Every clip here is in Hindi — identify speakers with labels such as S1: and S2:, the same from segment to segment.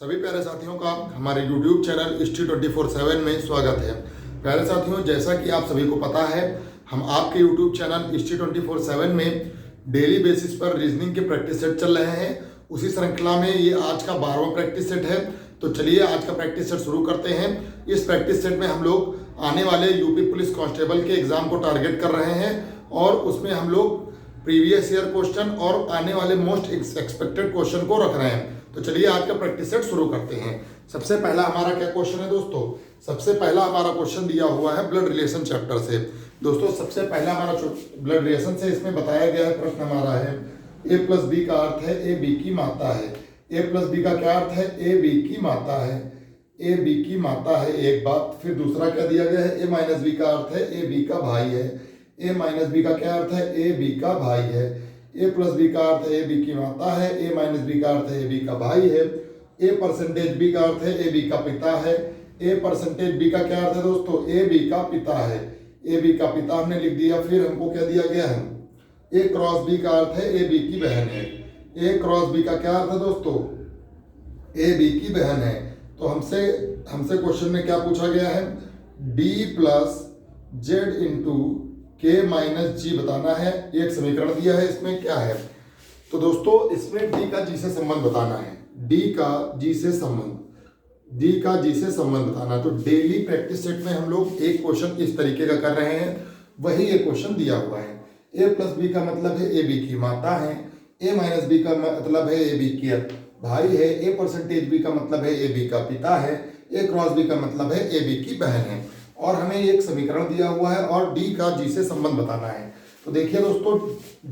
S1: सभी प्यारे साथियों का हमारे YouTube चैनल हिस्ट्री 24/7 में स्वागत है। प्यारे साथियों, जैसा कि आप सभी को पता है, हम आपके YouTube चैनल हिस्ट्री 24/7 में डेली बेसिस पर रीजनिंग के प्रैक्टिस सेट चल रहे हैं। उसी श्रृंखला में ये आज का 12वां प्रैक्टिस सेट है। तो चलिए आज का प्रैक्टिस सेट शुरू करते हैं। इस प्रैक्टिस सेट में हम लोग आने वाले यूपी पुलिस कांस्टेबल के एग्जाम को टारगेट कर रहे हैं और उसमें हम लोग प्रीवियस ईयर क्वेश्चन और आने वाले मोस्ट एक्सपेक्टेड क्वेश्चन को रख रहे हैं। तो चलिए आज का प्रैक्टिस सेट शुरू करते हैं। सबसे पहला हमारा क्या क्वेश्चन है दोस्तों? सबसे पहला हमारा क्वेश्चन दिया हुआ है ब्लड रिलेशन चैप्टर से। दोस्तों सबसे पहला हमारा ब्लड रिलेशन से इसमें बताया गया है, प्रश्न हमारा है ए प्लस बी का अर्थ है ए बी की माता है। ए प्लस बी का क्या अर्थ है? ए बी की माता है। ए बी की माता है एक बात। फिर दूसरा क्या दिया गया है? ए माइनस बी का अर्थ है ए बी का भाई है। ए माइनस बी का क्या अर्थ है? ए बी का भाई है। ए प्लस बी का अर्थ है ए बी की माता है। ए माइनस बी का अर्थ है ए बी का भाई है। ए परसेंटेज बी का अर्थ है ए बी का पिता है। ए परसेंटेज बी का क्या अर्थ है दोस्तों? ए बी का पिता है। ए बी का पिता हमने लिख दिया। फिर हमको क्या दिया गया है? ए क्रॉस बी का अर्थ है ए बी की बहन है। ए क्रॉस बी का क्या अर्थ है दोस्तों? ए बी की बहन है। तो हमसे क्वेश्चन में क्या पूछा गया है? डी प्लस जेड इंटू के माइनस जी बताना है। एक समीकरण दिया है, इसमें क्या है? तो दोस्तों इसमें डी का जी से संबंध बताना है। डी का जी से संबंध बताना। तो डेली प्रैक्टिस सेट में हम लोग एक क्वेश्चन इस तरीके का कर रहे हैं, वही एक क्वेश्चन दिया हुआ है। ए प्लस बी का मतलब है ए बी की माता है। ए माइनस बी का मतलब है ए बी की भाई है। ए परसेंटेज बी का मतलब है ए बी का पिता है। ए क्रॉस बी का मतलब है ए बी की बहन है। और हमें एक समीकरण दिया हुआ है और डी का जी से संबंध बताना है। तो देखिए दोस्तों,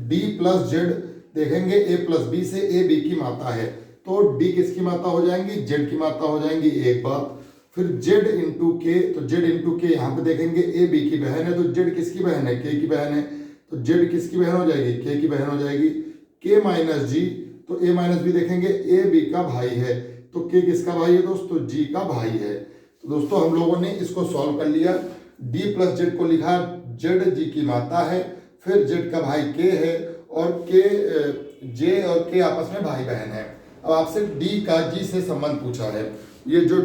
S1: डी प्लस जेड देखेंगे ए प्लस बी से ए बी की माता है, तो डी किसकी माता हो जाएंगी? जेड की माता हो जाएंगी एक बात। फिर जेड इंटू के, तो जेड इंटू के यहाँ पे देखेंगे ए बी की बहन है, तो जेड किसकी बहन है? के की बहन है। तो जेड किसकी बहन हो जाएगी? के की बहन हो जाएगी। के माइनस जी, तो ए माइनस बी देखेंगे ए बी का भाई है, तो के किसका भाई है दोस्तों? जी का भाई है। तो दोस्तों हम लोगों ने इसको सॉल्व कर लिया। डी प्लस जेड को लिखा जेड जी की माता है, फिर जेड का भाई के है और के जे और के आपस में भाई बहन है। अब आपसे डी का जी से संबंध पूछा है। ये जो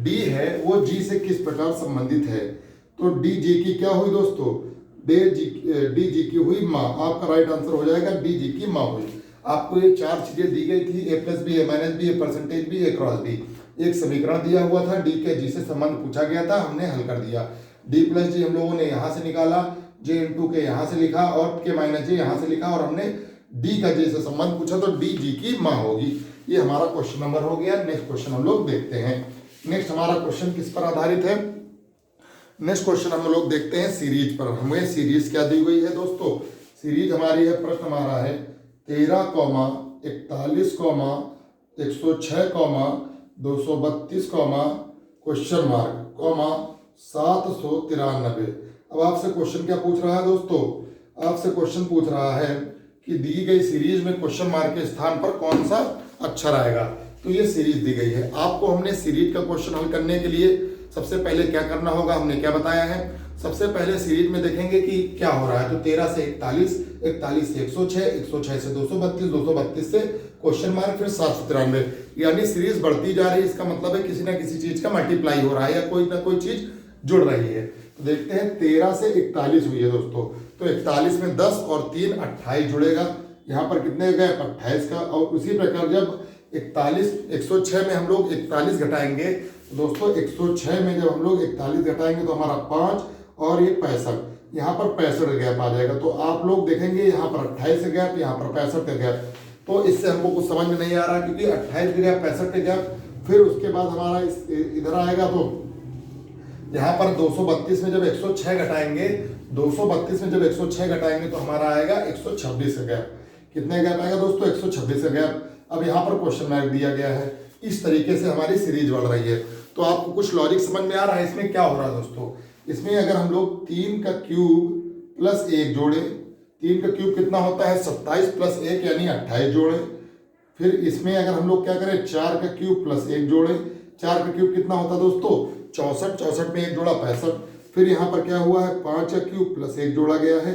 S1: डी है वो जी से किस प्रकार संबंधित है? तो डी जी की क्या हुई दोस्तों? डी जी की हुई माँ। आपका राइट आंसर हो जाएगा डी जी की माँ हुई। आपको ये चार चीजें दी गई थी, A plus B, A minus B, A percentage B, A cross B. एक समीकरण दिया हुआ था, डी के जी से संबंध पूछा गया था, हमने हल कर दिया। डी प्लस जी हम लोगों ने यहाँ से निकाला, जे इंटू के यहाँ से लिखा और के माइनस जे यहाँ से लिखा और हमने डी का जे से संबंध पूछा, तो डी जी की माँ होगी। ये हमारा क्वेश्चन नंबर हो गया। नेक्स्ट क्वेश्चन हम लोग देखते हैं। नेक्स्ट हमारा क्वेश्चन किस पर आधारित है? नेक्स्ट क्वेश्चन हम लोग देखते हैं सीरीज पर। हमें सीरीज क्या दी हुई है दोस्तों? सीरीज हमारी है, प्रश्न हमारा है 13,41,106, 232, क्वेश्चन मार्क, 793। अब आपसे क्वेश्चन क्या पूछ रहा है दोस्तों? आपसे क्वेश्चन पूछ रहा है कि दी गई सीरीज में क्वेश्चन मार्क के स्थान पर कौन सा अक्षर आएगा। तो ये सीरीज दी गई है। आपको हमने सीरीज का क्वेश्चन हल करने के लिए सबसे पहले क्या करना होगा, हमने क्या बताया है? सबसे पहले सीरीज में देखेंगे कि क्या हो रहा है। तो 13 से 41, 41 से 106, 106 से 232, 232 से क्वेश्चन मार्क, फिर 793। यानी सीरीज बढ़ती जा रही है। इसका मतलब है किसी ना किसी चीज का मल्टीप्लाई हो रहा है या कोई ना कोई चीज जुड़ रही है। तो देखते हैं 13 से 41 हुई है दोस्तों। तो 41 में 10 और 3 28 जुड़ेगा। यहाँ पर कितने गए? 28 का। और उसी प्रकार जब 106 में हम लोग 41 घटाएंगे दोस्तों, 106 में जब हम लोग 41 घटाएंगे तो हमारा 5 और ये 65, यहाँ पर 65 गैप आ जाएगा। तो आप लोग देखेंगे यहाँ पर 28 का गैप, यहाँ पर 65 का गैप। तो इससे हमको कुछ समझ में नहीं आ रहा, क्योंकि 28 का गैप, 65 का गैप, फिर उसके बाद हमारा इधर आएगा। तो यहाँ पर 232 में जब 106 घटाएंगे, 232 में जब 106 घटाएंगे तो हमारा आएगा 126 का गैप। कितने गैप आएगा दोस्तों? 126 का गैप। अब यहाँ पर क्वेश्चन मार्क दिया गया है। इस तरीके से हमारी सीरीज बढ़ रही है। तो आपको कुछ लॉजिक समझ में आ रहा है इसमें क्या हो रहा है दोस्तों? इसमें अगर हम लोग 3 का क्यूब प्लस 1 जोड़े, 3 का क्यूब कितना होता है? 27 प्लस 1 यानी 28 जोड़े। फिर इसमें अगर हम लोग क्या करें, 4 का क्यूब प्लस 1 जोड़े, 4 का क्यूब कितना होता है दोस्तों? 64, 64 में 1 जोड़ा 65। फिर यहाँ पर क्या हुआ है? 5 का क्यूब प्लस 1 जोड़ा गया है।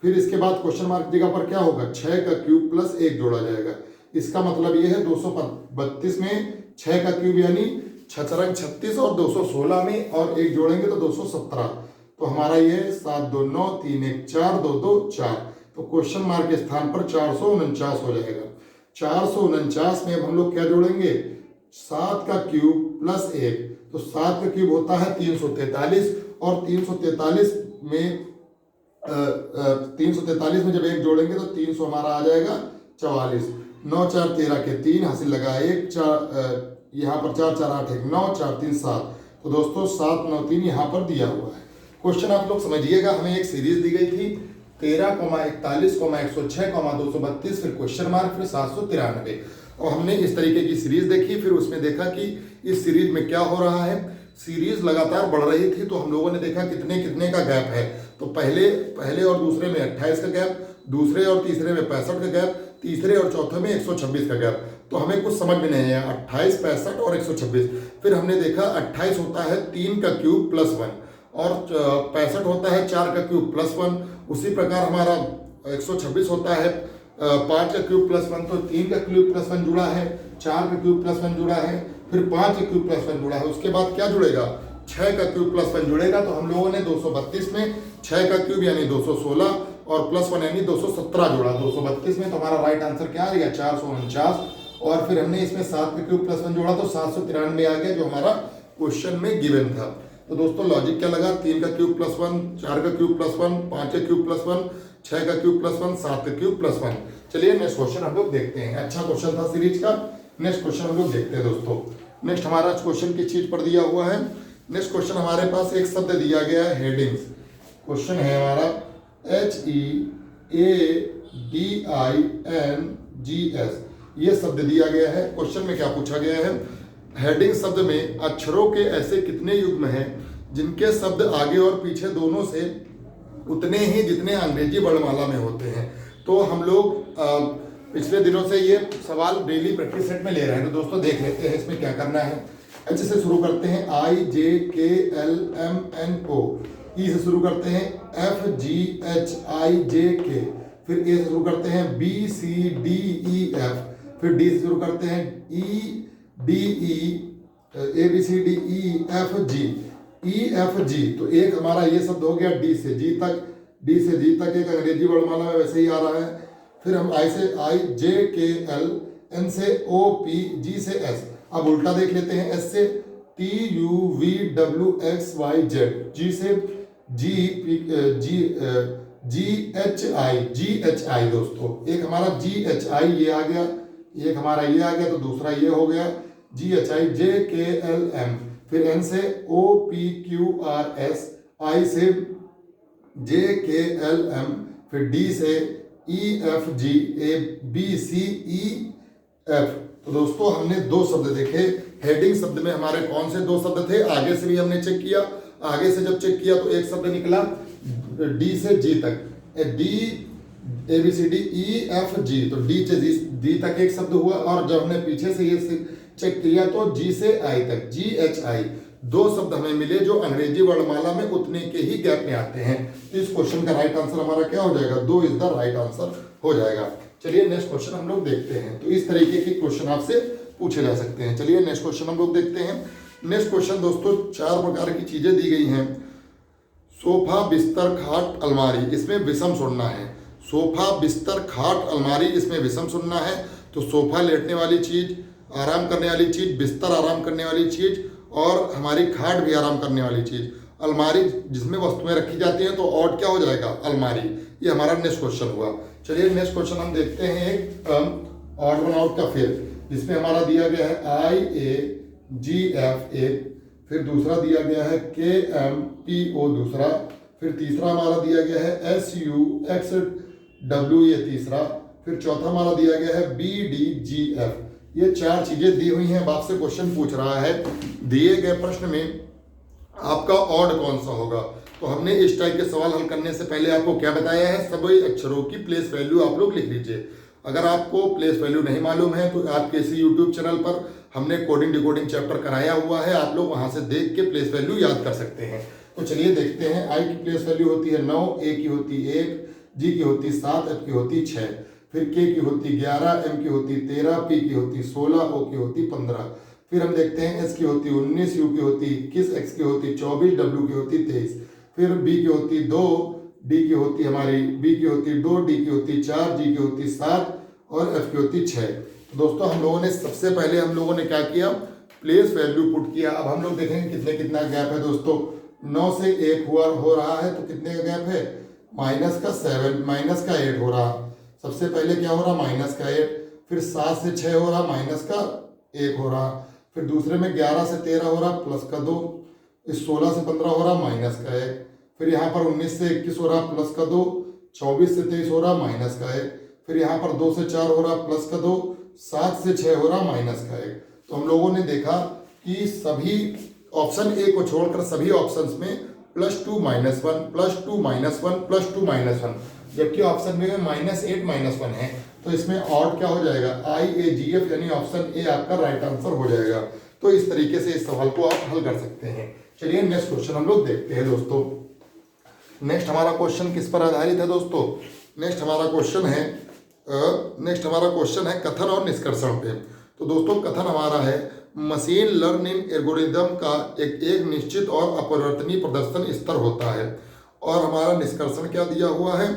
S1: फिर इसके बाद क्वेश्चन मार्क जगह पर क्या होगा? 6 का क्यूब प्लस 1 जोड़ा जाएगा। इसका मतलब ये है 232 में 6 का क्यूब यानी 6 चरंग 36 और 216 में और 1 जोड़ेंगे तो 217। तो हमारा ये 7 2 9 3 1 4 2 2 4। तो क्वेश्चन मार्क के स्थान पर 449 हो जाएगा। 449 में अब हम लोग क्या जोड़ेंगे, 7 का क्यूब प्लस 1, तो 7 का क्यूब होता है 343 और 343 में 343 में जब 1 जोड़ेंगे तो 300 हमारा आ जाएगा 44। 9 4 13 के 3 हासिल लगा 1 4, यहाँ पर 4 4 8 1 9 4 3 7। तो दोस्तों 7 9 3 यहाँ पर दिया हुआ है। क्वेश्चन आप लोग समझिएगा, हमें एक सीरीज दी गई थी 13, 41, 106, 232, फिर क्वेश्चन मार्क, फिर 793 और हमने इस तरीके की सीरीज देखी। फिर उसमें देखा कि इस सीरीज में क्या हो रहा है, सीरीज लगातार बढ़ रही थी तो हम लोगों ने देखा कितने कितने का गैप है। तो पहले और दूसरे में 28 का गैप, दूसरे और तीसरे में 65 का गैप, तीसरे और चौथे में 126 का गैप। तो हमें कुछ समझ में नहीं आया, 28, 65 और 126। फिर हमने देखा 28 होता है 3 का क्यूब प्लस 1 और 65 होता है 4 का क्यूब प्लस 1। उसी प्रकार हमारा 126 होता है 5 का क्यूब प्लस 1, तो 3 का क्यूब प्लस 1 जुड़ा है, 4 का क्यूब प्लस 1 जुड़ा है, फिर 5 का क्यूब प्लस 1 जुड़ा है। उसके बाद क्या जुड़ेगा, 6 का क्यूब प्लस 1 जुड़ेगा। तो हम लोगों ने 232 में 6 का क्यूब यानी 216 और प्लस 1 यानी 217 जोड़ा 232 में। तो हमारा राइट आंसर क्या आ गया, 449। और फिर हमने इसमें 7 का क्यूब प्लस 1 जोड़ा तो 793 आ गया, जो हमारा क्वेश्चन में गिवन था। तो दोस्तों लॉजिक क्या लगा, 3 का क्यूब प्लस 1, 4 का क्यूब प्लस 1, 5 का क्यूब प्लस 1, 6 का क्यूब प्लस 1, 7 का क्यूब प्लस 1। चलिए नेक्स्ट क्वेश्चन हम लोग देखते हैं। अच्छा क्वेश्चन था सीरीज का। नेक्स्ट क्वेश्चन हम लोग देखते हैं दोस्तों। नेक्स्ट हमारा क्वेश्चन की चीज पर दिया हुआ है। नेक्स्ट क्वेश्चन हमारे पास एक शब्द दिया गया है हेडिंग्स। क्वेश्चन है हमारा HEADINGS, ये शब्द दिया गया है। क्वेश्चन में क्या पूछा गया है, हेडिंग शब्द में अक्षरों के ऐसे कितने युग्म हैं जिनके शब्द आगे और पीछे दोनों से उतने ही जितने अंग्रेजी वर्णमाला में होते हैं। तो हम लोग पिछले दिनों से ये सवाल डेली प्रैक्टिस सेट में ले रहे हैं। तो दोस्तों देख लेते हैं इसमें क्या करना है। H से शुरू करते हैं, IJKLMNO। E से शुरू करते हैं, FGHIJK। फिर A से शुरू करते हैं, BCDEF। फिर D से शुरू करते हैं, ABCDEFG। तो एक हमारा ये शब्द हो गया D से G तक। D से G तक एक अंग्रेजी वर्णमाला में वैसे ही आ रहा है। फिर हम I से IJKL, N से OP, G से S। अब उल्टा देख लेते हैं, S से TUVWXYZ, G से GHI। दोस्तों एक हमारा GHI ये आ गया, एक हमारा ये आ गया, तो दूसरा ये हो गया GHI। JKLM, फिर N से OPQRS, I से JKLM, फिर D से EFGABCEF। तो दोस्तों हमने दो शब्द देखे। हेडिंग शब्द में हमारे कौन से दो शब्द थे, आगे से भी हमने चेक किया। आगे से जब चेक किया तो एक शब्द निकला D से G तक, D ABCDEFG, तो D से G तक एक शब्द हुआ। और जब हमने पीछे से ये चेक किया तो G से I तक, GHI, दो शब्द हमें मिले जो अंग्रेजी वर्णमाला में उतने के ही गैप में आते हैं। तो इस क्वेश्चन का राइट आंसर हमारा क्या हो जाएगा, 2 इज द राइट आंसर हो जाएगा। चलिए नेक्स्ट क्वेश्चन हम लोग देखते हैं। तो इस तरीके के क्वेश्चन आपसे पूछे जा सकते हैं। चलिए नेक्स्ट क्वेश्चन हम लोग देखते हैं। नेक्स्ट क्वेश्चन दोस्तों 4 प्रकार की चीजें दी गई हैं। सोफा, बिस्तर, खाट, अलमारी, इसमें विषम सुनना है। सोफा, बिस्तर, खाट, अलमारी, इसमें विषम सुनना है। तो सोफा लेटने वाली चीज, आराम करने वाली चीज, बिस्तर आराम करने वाली चीज, और हमारी खाट भी आराम करने वाली चीज, अलमारी जिसमें वस्तुएं रखी जाती हैं। तो और क्या हो जाएगा, अलमारी। ये हमारा नेक्स्ट क्वेश्चन हुआ। चलिए नेक्स्ट क्वेश्चन हम देखते हैं एक ऑड वन आउट का, जिसमें हमारा दिया गया है IAGF एक, फिर दूसरा दिया गया है KMPO दूसरा, फिर तीसरा हमारा दिया गया है SUXW ये तीसरा, फिर चौथा हमारा दिया गया है BDGF। ये 4 चीजें दी हुई हैं। अब आपसे क्वेश्चन पूछ रहा है दिए गए प्रश्न में आपका ऑड कौन सा होगा। तो हमने इस टाइप के सवाल हल करने से पहले आपको क्या बताया है, सभी अक्षरों की प्लेस वैल्यू आप लोग लिख लीजिए। अगर आपको प्लेस वैल्यू नहीं मालूम है तो आपके इसी यूट्यूब चैनल पर हमने कोडिंग डिकोडिंग चैप्टर कराया हुआ है, आप लोग वहां से देख के प्लेस वैल्यू याद कर सकते हैं। तो चलिए देखते हैं। आई की प्लेस वैल्यू होती है 9, ए की होती 1, जी की होती 7, एफ की होती 6, फिर के की होती 11, एम की होती 13, पी की होती 16, ओ की होती 15, फिर हम देखते हैं एस की होती 19, यू की होती 21, एक्स की होती 24, डब्ल्यू की होती 23, फिर बी की होती 2, डी की होती हमारी बी की होती 2, डी की होती 4, जी की होती 7 और एफ की होती 6। तो दोस्तों हम लोगों ने सबसे पहले हम लोगों ने क्या किया, प्लेस वैल्यू पुट किया। अब हम लोग देखेंगे कितना गैप है दोस्तों। 9 से 1 हो रहा है तो कितने का गैप है, -7 -8 हो रहा। सबसे पहले क्या हो रहा, -8, फिर 7 से 6 हो रहा, -1 हो रहा, फिर दूसरे में 11 से 13 हो रहा, +2, इस 16 से 15 हो रहा, -1, फिर यहाँ पर 19 से 21 हो रहा, +2, 24 से 23 हो रहा, -1, फिर यहाँ पर 2 से 4 हो रहा, +2, 7 से 6 हो रहा, -1। तो हम लोगों ने देखा कि सभी ऑप्शन ए को छोड़कर सभी ऑप्शंस में +2 -1 +2 -1 +2 -1, जबकि ऑप्शन बी में -8 -1 है। तो इसमें ऑड क्या हो जाएगा, IAGF, यानी ऑप्शन ए आपका राइट आंसर हो जाएगा। तो इस तरीके से इस सवाल को आप हल कर सकते हैं। चलिए नेक्स्ट क्वेश्चन हम लोग देखते हैं दोस्तों। नेक्स्ट हमारा क्वेश्चन किस पर आधारित है दोस्तों, नेक्स्ट हमारा क्वेश्चन है कथन और निष्कर्षण पे। तो दोस्तों कथन हमारा है, मशीन लर्निंग एल्गोरिदम का एक निश्चित और अपरिवर्तनीय प्रदर्शन स्तर होता है। और हमारा निष्कर्षण क्या दिया हुआ है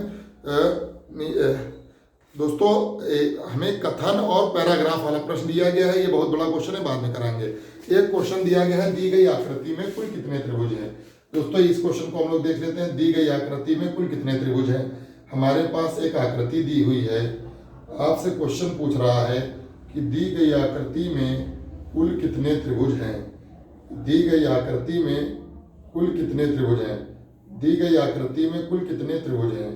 S1: दोस्तों, हमें कथन और पैराग्राफ वाला प्रश्न दिया गया है। ये बहुत बड़ा क्वेश्चन है, बाद में कराएंगे। एक क्वेश्चन दिया गया है, दी गई आकृति में कुल कितने त्रिभुज हैं। दोस्तों इस क्वेश्चन को हम लोग देख लेते हैं। दी गई आकृति में कुल कितने त्रिभुज हैं। हमारे पास एक आकृति दी हुई है, आपसे क्वेश्चन पूछ रहा है कि दी गई आकृति में कुल कितने त्रिभुज हैं। दी गई आकृति में कुल कितने त्रिभुज हैं, दी गई आकृति में कुल कितने त्रिभुज हैं।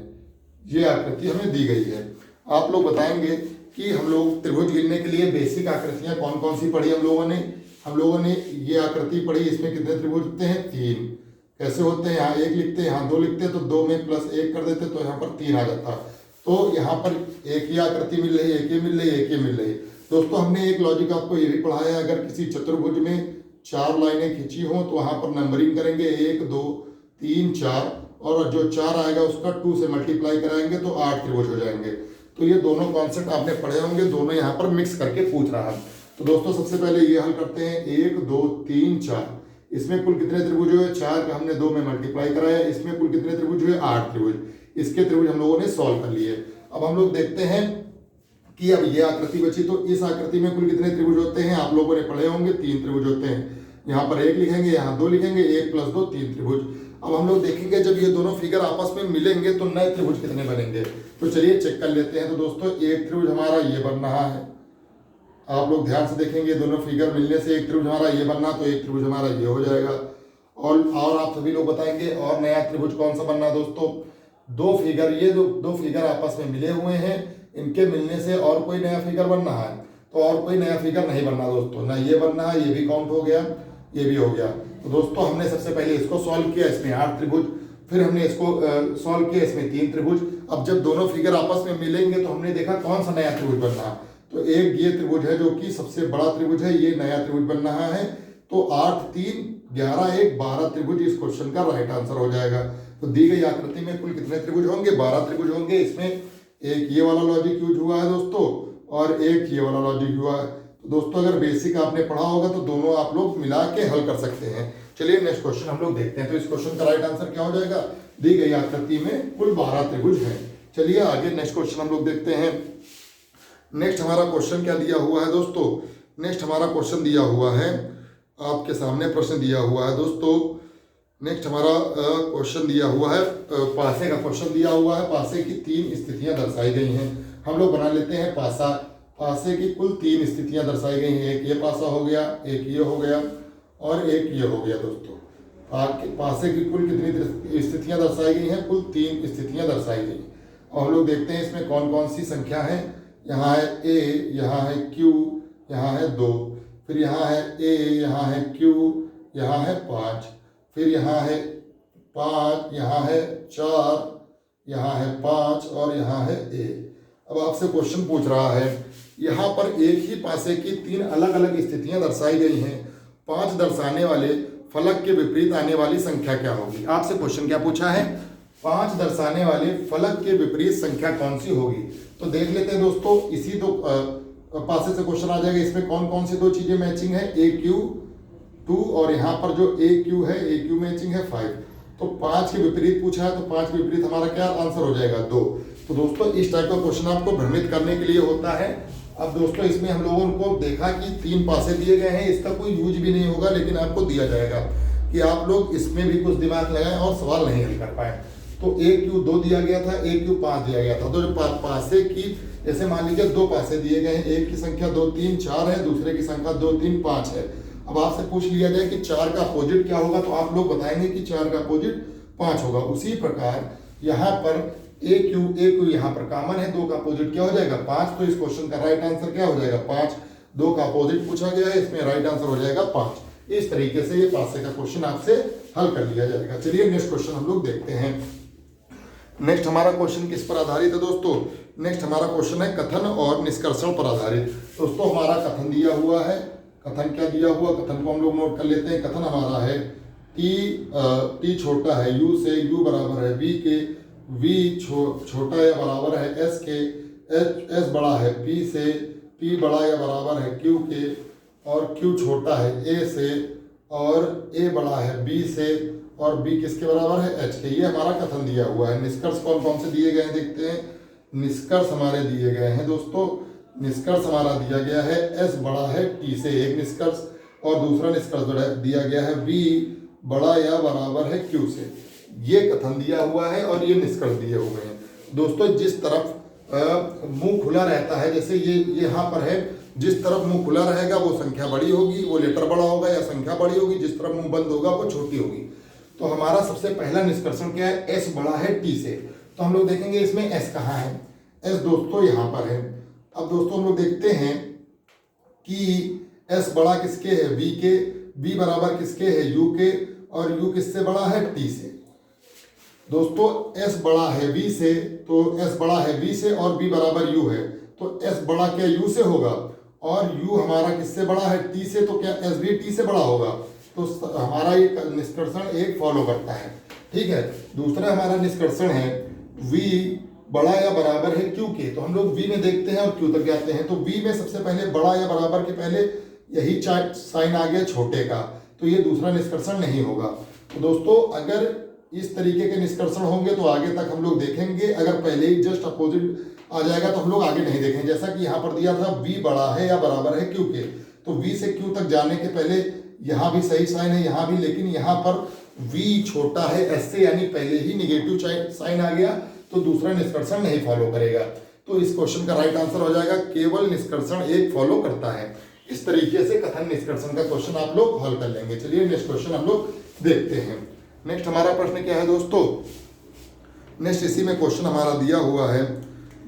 S1: ये आकृति हमें दी गई है। आप लोग बताएंगे कि हम लोग त्रिभुज गिनने के लिए बेसिक आकृतियां कौन कौन सी पढ़ी हम लोगों ने ये आकृति पढ़ी, इसमें कितने त्रिभुज होते हैं, 3। कैसे होते हैं, यहाँ 1 लिखते हैं, यहाँ 2 लिखते हैं, तो 2 में +1 कर देते तो यहाँ पर 3 आ जाता। तो यहाँ पर एक ही आकृति मिल रही है, एक ही मिल रही है, एक ही मिल रही है। दोस्तों हमने एक लॉजिक आपको ये भी पढ़ाया है, अगर किसी चतुर्भुज में 4 लाइनें खींची हो तो वहाँ पर नंबरिंग करेंगे 1 2 3 4, और जो 4 आएगा उसका 2 से मल्टीप्लाई कराएंगे तो 8 त्रिभुज हो जाएंगे। तो ये दोनों कॉन्सेप्ट आपने पढ़े होंगे, दोनों यहाँ पर मिक्स करके पूछ रहा है। तो दोस्तों सबसे पहले ये हल करते हैं, 1 2 3 4, इसमें कुल कितने त्रिभुज हुए, 4 का हमने 2 में मल्टीप्लाई कराया, इसमें कुल कितने त्रिभुज हुए, 8 त्रिभुज। इसके त्रिभुज हम लोगों ने सॉल्व कर लिए। अब हम लोग देखते हैं कि अब ये आकृति बची, तो इस आकृति में कुल कितने त्रिभुज होते हैं। आप लोगों ने पढ़े होंगे 3 त्रिभुज होते हैं। यहाँ पर 1 लिखेंगे, यहाँ 2 लिखेंगे, 1 + 2 3 त्रिभुज। अब हम लोग देखेंगे जब ये दोनों फिगर आपस में मिलेंगे तो नए त्रिभुज कितने बनेंगे। तो चलिए चेक कर लेते हैं। तो दोस्तों एक त्रिभुज हमारा ये बन रहा है, आप लोग ध्यान से देखेंगे, दोनों फिगर मिलने से एक त्रिभुज हमारा ये बनना, तो एक त्रिभुज हमारा ये हो जाएगा। और आप सभी लोग बताएंगे और नया त्रिभुज कौन सा बनना दोस्तों। ये दो फिगर आपस में मिले हुए हैं, इनके मिलने से और कोई नया फिगर बनना है, तो और कोई नया फिगर नहीं बनना दोस्तों। ना ये बनना है, ये भी काउंट हो गया, ये भी हो गया। तो दोस्तों हमने सबसे पहले इसको सॉल्व किया, इसमें 8 त्रिभुज, फिर हमने इसको सॉल्व किया, इसमें 3 त्रिभुज। अब जब दोनों फिगर आपस में मिलेंगे तो हमने देखा कौन सा नया त्रिभुज बन रहा। तो एक ये त्रिभुज है जो कि सबसे बड़ा त्रिभुज है, ये नया त्रिभुज बन रहा है। तो 8 3 11 1 12 त्रिभुज इस क्वेश्चन का राइट आंसर हो जाएगा। तो दी गई आकृति में कुल कितने त्रिभुज होंगे, 12 त्रिभुज होंगे। इसमें एक ये वाला लॉजिक यूज हुआ है दोस्तों, और एक ये वाला लॉजिक हुआ है। तो दोस्तों अगर बेसिक आपने पढ़ा होगा तो दोनों आप लोग मिला के हल कर सकते हैं। चलिए नेक्स्ट क्वेश्चन हम लोग देखते हैं। तो इस क्वेश्चन का राइट आंसर क्या हो जाएगा, दी गई आकृति में कुल 12 त्रिभुज हैं। चलिए आगे नेक्स्ट क्वेश्चन हम लोग देखते हैं। नेक्स्ट हमारा क्वेश्चन क्या दिया हुआ है दोस्तों, नेक्स्ट हमारा क्वेश्चन दिया हुआ है, आपके सामने प्रश्न दिया हुआ है दोस्तों। नेक्स्ट हमारा क्वेश्चन दिया हुआ है, पासे का क्वेश्चन दिया हुआ है। पासे की 3 स्थितियां दर्शाई गई हैं। हम लोग बना लेते हैं पासा। पासे की कुल 3 स्थितियां दर्शाई गई हैं। एक ये पासा हो गया, एक ये हो गया और एक ये हो गया दोस्तों। पासे की कुल कितनी स्थितियां दर्शाई गई हैं, कुल 3 स्थितियां दर्शाई गई। और हम लोग देखते हैं इसमें कौन कौन सी संख्या है। यहाँ है A, यहाँ है Q, यहाँ है 2, फिर यहाँ है A, यहाँ है Q, यहाँ है 5, फिर यहाँ है 5, यहाँ है 4, यहाँ है 5 और यहाँ है A। अब आपसे क्वेश्चन पूछ रहा है, यहाँ पर एक ही पासे की 3 अलग अलग स्थितियां दर्शाई गई हैं। 5 दर्शाने वाले फलक के विपरीत आने वाली संख्या क्या होगी। आपसे क्वेश्चन क्या पूछा है, 5 दर्शाने वाले फलक के विपरीत संख्या कौन सी होगी। तो देख लेते हैं दोस्तों, इसी तो पासे से क्वेश्चन आ जाएगा, इसमें कौन कौन सी दो चीजें मैचिंग है, ए क्यू 2 और यहाँ पर जो ए क्यू है, ए क्यू मैचिंग है 5। तो 5 के विपरीत पूछा है, तो 5 के विपरीत हमारा क्या आंसर हो जाएगा 2। तो दोस्तों इस टाइप का क्वेश्चन आपको भ्रमित करने के लिए होता है। अब दोस्तों इसमें हम लोगों को देखा कि 3 पासे दिए गए हैं, इसका कोई यूज भी नहीं होगा, लेकिन आपको दिया जाएगा कि आप लोग इसमें भी कुछ दिमाग लगाएं और सवाल नहीं हल कर पाए। तो ए क्यू 2 दिया गया था, ए क्यू 5 दिया गया था। तो जो पासे की, जैसे मान लीजिए 2 पासे दिए गए हैं, एक की संख्या 2 3 4 है, दूसरे की संख्या 2 3 5 है। अब आपसे पूछ लिया जाए कि 4 का अपोजिट क्या होगा, तो आप लोग बताएंगे कि 4 का अपोजिट 5 होगा। उसी प्रकार यहाँ पर ए क्यू यहाँ पर कॉमन है, 2 का अपोजिट क्या हो जाएगा 5। तो इस क्वेश्चन का राइट आंसर क्या हो जाएगा 5। 2 का अपोजिट पूछा गया है, इसमें राइट आंसर हो जाएगा 5। इस तरीके से ये पासे का क्वेश्चन आपसे हल कर लिया जाएगा। चलिए नेक्स्ट क्वेश्चन हम लोग देखते हैं। नेक्स्ट हमारा क्वेश्चन किस पर आधारित है दोस्तों? नेक्स्ट हमारा क्वेश्चन है कथन और निष्कर्षण पर आधारित। दोस्तों हमारा कथन दिया हुआ है, कथन क्या दिया हुआ, कथन को हम लोग नोट कर लेते हैं। कथन हमारा है टी छोटा है यू से, यू बराबर है वी के, वी छोटा या बराबर है एस के, एस बड़ा है पी से, पी बड़ा या बराबर है क्यू के, और क्यू छोटा है ए से, और ए बड़ा है बी से, और बी किसके बराबर है एच के। ये हमारा कथन दिया हुआ है। निष्कर्ष कौन कौन से दिए गए हैं देखते हैं। निष्कर्ष हमारे दिए गए हैं दोस्तों, निष्कर्ष हमारा दिया गया है एस बड़ा है टी से, एक निष्कर्ष, और दूसरा निष्कर्ष दिया गया है वी बड़ा या बराबर है क्यू से। ये कथन दिया हुआ है और ये निष्कर्ष दिए हुए हैं। दोस्तों जिस तरफ मुंह खुला रहता है, जैसे ये यहाँ पर है, जिस तरफ मुंह खुला रहेगा वो संख्या बड़ी होगी, वो लेटर बड़ा होगा या संख्या बड़ी होगी, जिस तरफ मुंह बंद होगा वो छोटी होगी। तो हमारा सबसे पहला निष्कर्षण क्या है, एस बड़ा है टी से। तो हम लोग देखेंगे इसमें एस कहाँ है, एस दोस्तों यहाँ पर है। अब दोस्तों हम लोग देखते हैं कि एस बड़ा किसके है, वी के, बी बराबर किसके है, यू के, और यू किससे बड़ा है, टी से। दोस्तों एस बड़ा है वी से, तो एस बड़ा है वी से और बी बराबर यू है, तो एस बड़ा क्या यू से होगा, और यू हमारा किससे बड़ा है, टी से, तो क्या एस भी टी से बड़ा होगा। तो हमारा ये निष्कर्षण एक फॉलो करता है, ठीक है। दूसरा हमारा निष्कर्षण है वी बड़ा या बराबर है क्यू के। तो हम लोग वी में देखते हैं और क्यू तक जाते हैं। तो वी में सबसे पहले बड़ा या बराबर के पहले यही साइन आ गया छोटे का, तो ये दूसरा निष्कर्षण नहीं होगा। तो दोस्तों अगर इस तरीके के निष्कर्षण होंगे तो आगे तक हम लोग देखेंगे, अगर पहले ही जस्ट अपोजिट आ जाएगा तो हम लोग आगे नहीं देखेंगे। जैसा कि यहाँ पर दिया था वी बड़ा है या बराबर है क्यू के, तो वी से क्यू तक जाने के पहले यहाँ भी सही साइन है, यहाँ भी, लेकिन यहाँ पर वी छोटा है एस से, यानी पहले ही निगेटिव साइन आ गया, तो दूसरा निष्कर्षण नहीं फॉलो करेगा। तो इस क्वेश्चन का राइट आंसर हो जाएगा केवल निष्कर्षण एक फॉलो करता है। इस तरीके से कथन निष्कर्षण का क्वेश्चन आप लोग हल कर लेंगे। चलिए नेक्स्ट क्वेश्चन हम लोग देखते हैं। नेक्स्ट हमारा प्रश्न क्या है दोस्तों? नेक्स्ट इसी में क्वेश्चन हमारा दिया हुआ है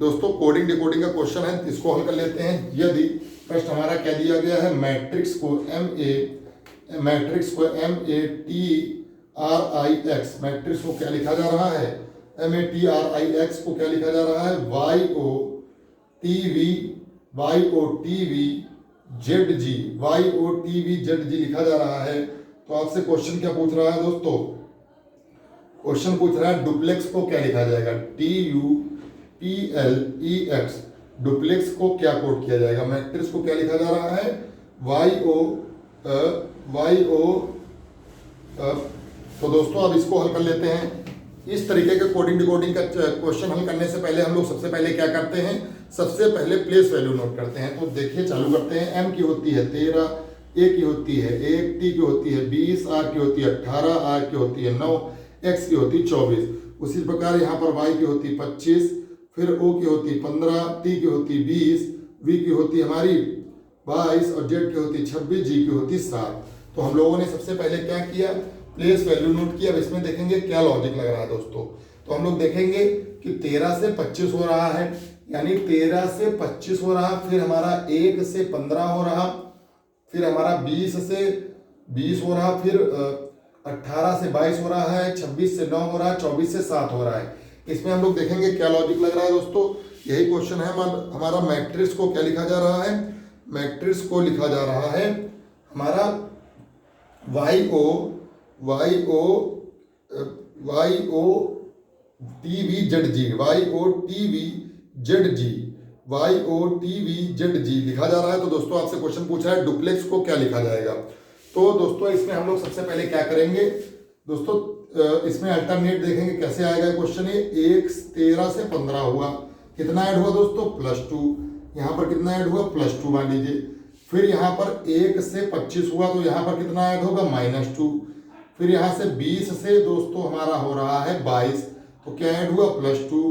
S1: दोस्तों, कोडिंग डिकोडिंग का क्वेश्चन है, इसको हल कर लेते हैं। यदि प्रश्न हमारा क्या दिया गया है, मैट्रिक्स को M A T R I X, matrix को क्या लिखा जा रहा है, M A T R I X को क्या लिखा जा रहा है, Y O T V Z G, Y O T V Z G लिखा जा रहा है। तो आपसे क्वेश्चन क्या पूछ रहा है दोस्तों? क्वेश्चन पूछ रहा है डुप्लेक्स को क्या लिखा जाएगा, DUPLEX, डुप्लेक्स को क्या कोड किया जाएगा, मैट्रिक्स को क्या लिखा जा रहा है, YO। तो दोस्तों अब इसको हल कर लेते हैं। इस तरीके के कोडिंग डिकोडिंग का क्वेश्चन हल करने से पहले हम लोग सबसे पहले क्या करते हैं, सबसे पहले प्लेस वैल्यू नोट करते हैं। तो देखिए चालू करते हैं। M की होती है 13, A की होती है 1, T की होती है 20, R की होती है 18, R की होती है 9, X की होती है 24। उसी प्रकार यहाँ पर Y की होती है 25, फिर O की होती है 15, T की होती है 20, V की होती है हमारी 22, और Z की होती है 26, G की होती है 7। तो हम लोगों ने सबसे पहले क्या किया, प्लेस वैल्यू नोट किया। अब इसमें देखेंगे क्या लॉजिक लग रहा है दोस्तों। तो हम लोग देखेंगे कि 13 से 25 हो रहा है, यानी 13 से 25 हो रहा, फिर हमारा 1 से 15 हो रहा, फिर हमारा 20 से 20 हो रहा, फिर 18 से 22 हो रहा है, 26 से 9 हो रहा है, 24 से 7 हो रहा है। इसमें हम लोग देखेंगे क्या लॉजिक लग रहा है दोस्तों। यही क्वेश्चन है हमारा। मैट्रिक्स को क्या लिखा जा रहा है, मैट्रिक्स को लिखा जा रहा है हमारा YO TVZG, YO TVZG, YOTVZG लिखा जा रहा है। तो दोस्तों आपसे क्वेश्चन पूछा है डुप्लेक्स को क्या लिखा जाएगा। तो दोस्तों इसमें हम लोग सबसे पहले क्या करेंगे दोस्तों, इसमें अल्टरनेट देखेंगे कैसे आएगा क्वेश्चन। ये 1 13 से 15 हुआ, कितना ऐड हुआ दोस्तों +2। यहाँ पर कितना ऐड हुआ +2 मान लीजिए। फिर यहाँ पर 1 से 25 हुआ तो यहाँ पर कितना ऐड होगा -2। फिर यहाँ से 20 से दोस्तों हमारा हो रहा है 22, तो क्या ऐड हुआ +2।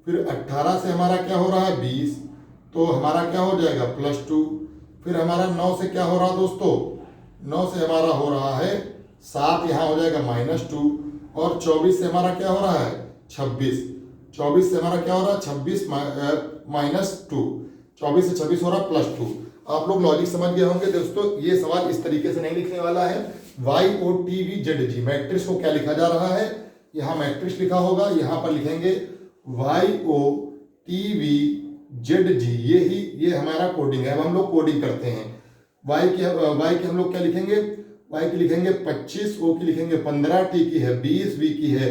S1: फिर 18 से हमारा क्या हो रहा है 20, तो हमारा क्या हो जाएगा +2। फिर हमारा 9 से क्या हो रहा है दोस्तों, 9 से हमारा हो रहा है 7, यहाँ हो जाएगा -2। और 24 से हमारा क्या हो रहा है 26, 24 से हमारा क्या हो रहा है 26 -2, 24 से 26 हो रहा है +2। आप लोग लॉजिक समझ गए होंगे दोस्तों। ये सवाल इस तरीके से नहीं लिखने वाला है। YOTVZG मैट्रिक्स को क्या लिखा जा रहा है, यहाँ मैट्रिक्स लिखा होगा, यहाँ पर लिखेंगे YOTVZG। ये हमारा कोडिंग है। अब हम लोग कोडिंग करते हैं। Y की हम लोग क्या लिखेंगे, Y की लिखेंगे 25, O की लिखेंगे 15, T की है 20, V की है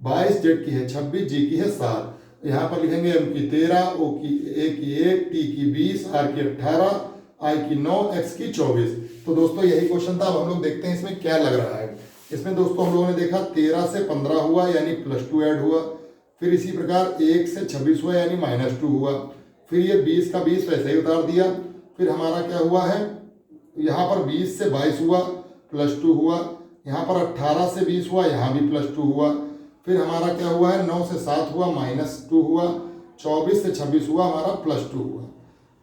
S1: 22, Z की है 26, G की है 7। यहाँ पर लिखेंगे M की 13, O की A की 1, T की 20, R की 18, I की 9, X की 24। तो दोस्तों यही क्वेश्चन था। अब हम लोग देखते हैं इसमें क्या लग रहा है। इसमें दोस्तों हम लोगों ने देखा 13 से 15 हुआ यानी +2 ऐड हुआ। फिर इसी प्रकार 1 से 26 हुआ यानी -2 हुआ। फिर ये 20 का 20 वैसे ही उतार दिया। फिर हमारा क्या हुआ है, यहाँ पर 20 से 22 हुआ +2 हुआ। यहाँ पर 18 से 20 हुआ, यहाँ भी +2 हुआ। फिर हमारा क्या हुआ है 9 से 7 हुआ -2 हुआ। 24 से 26 हुआ हमारा +2 हुआ।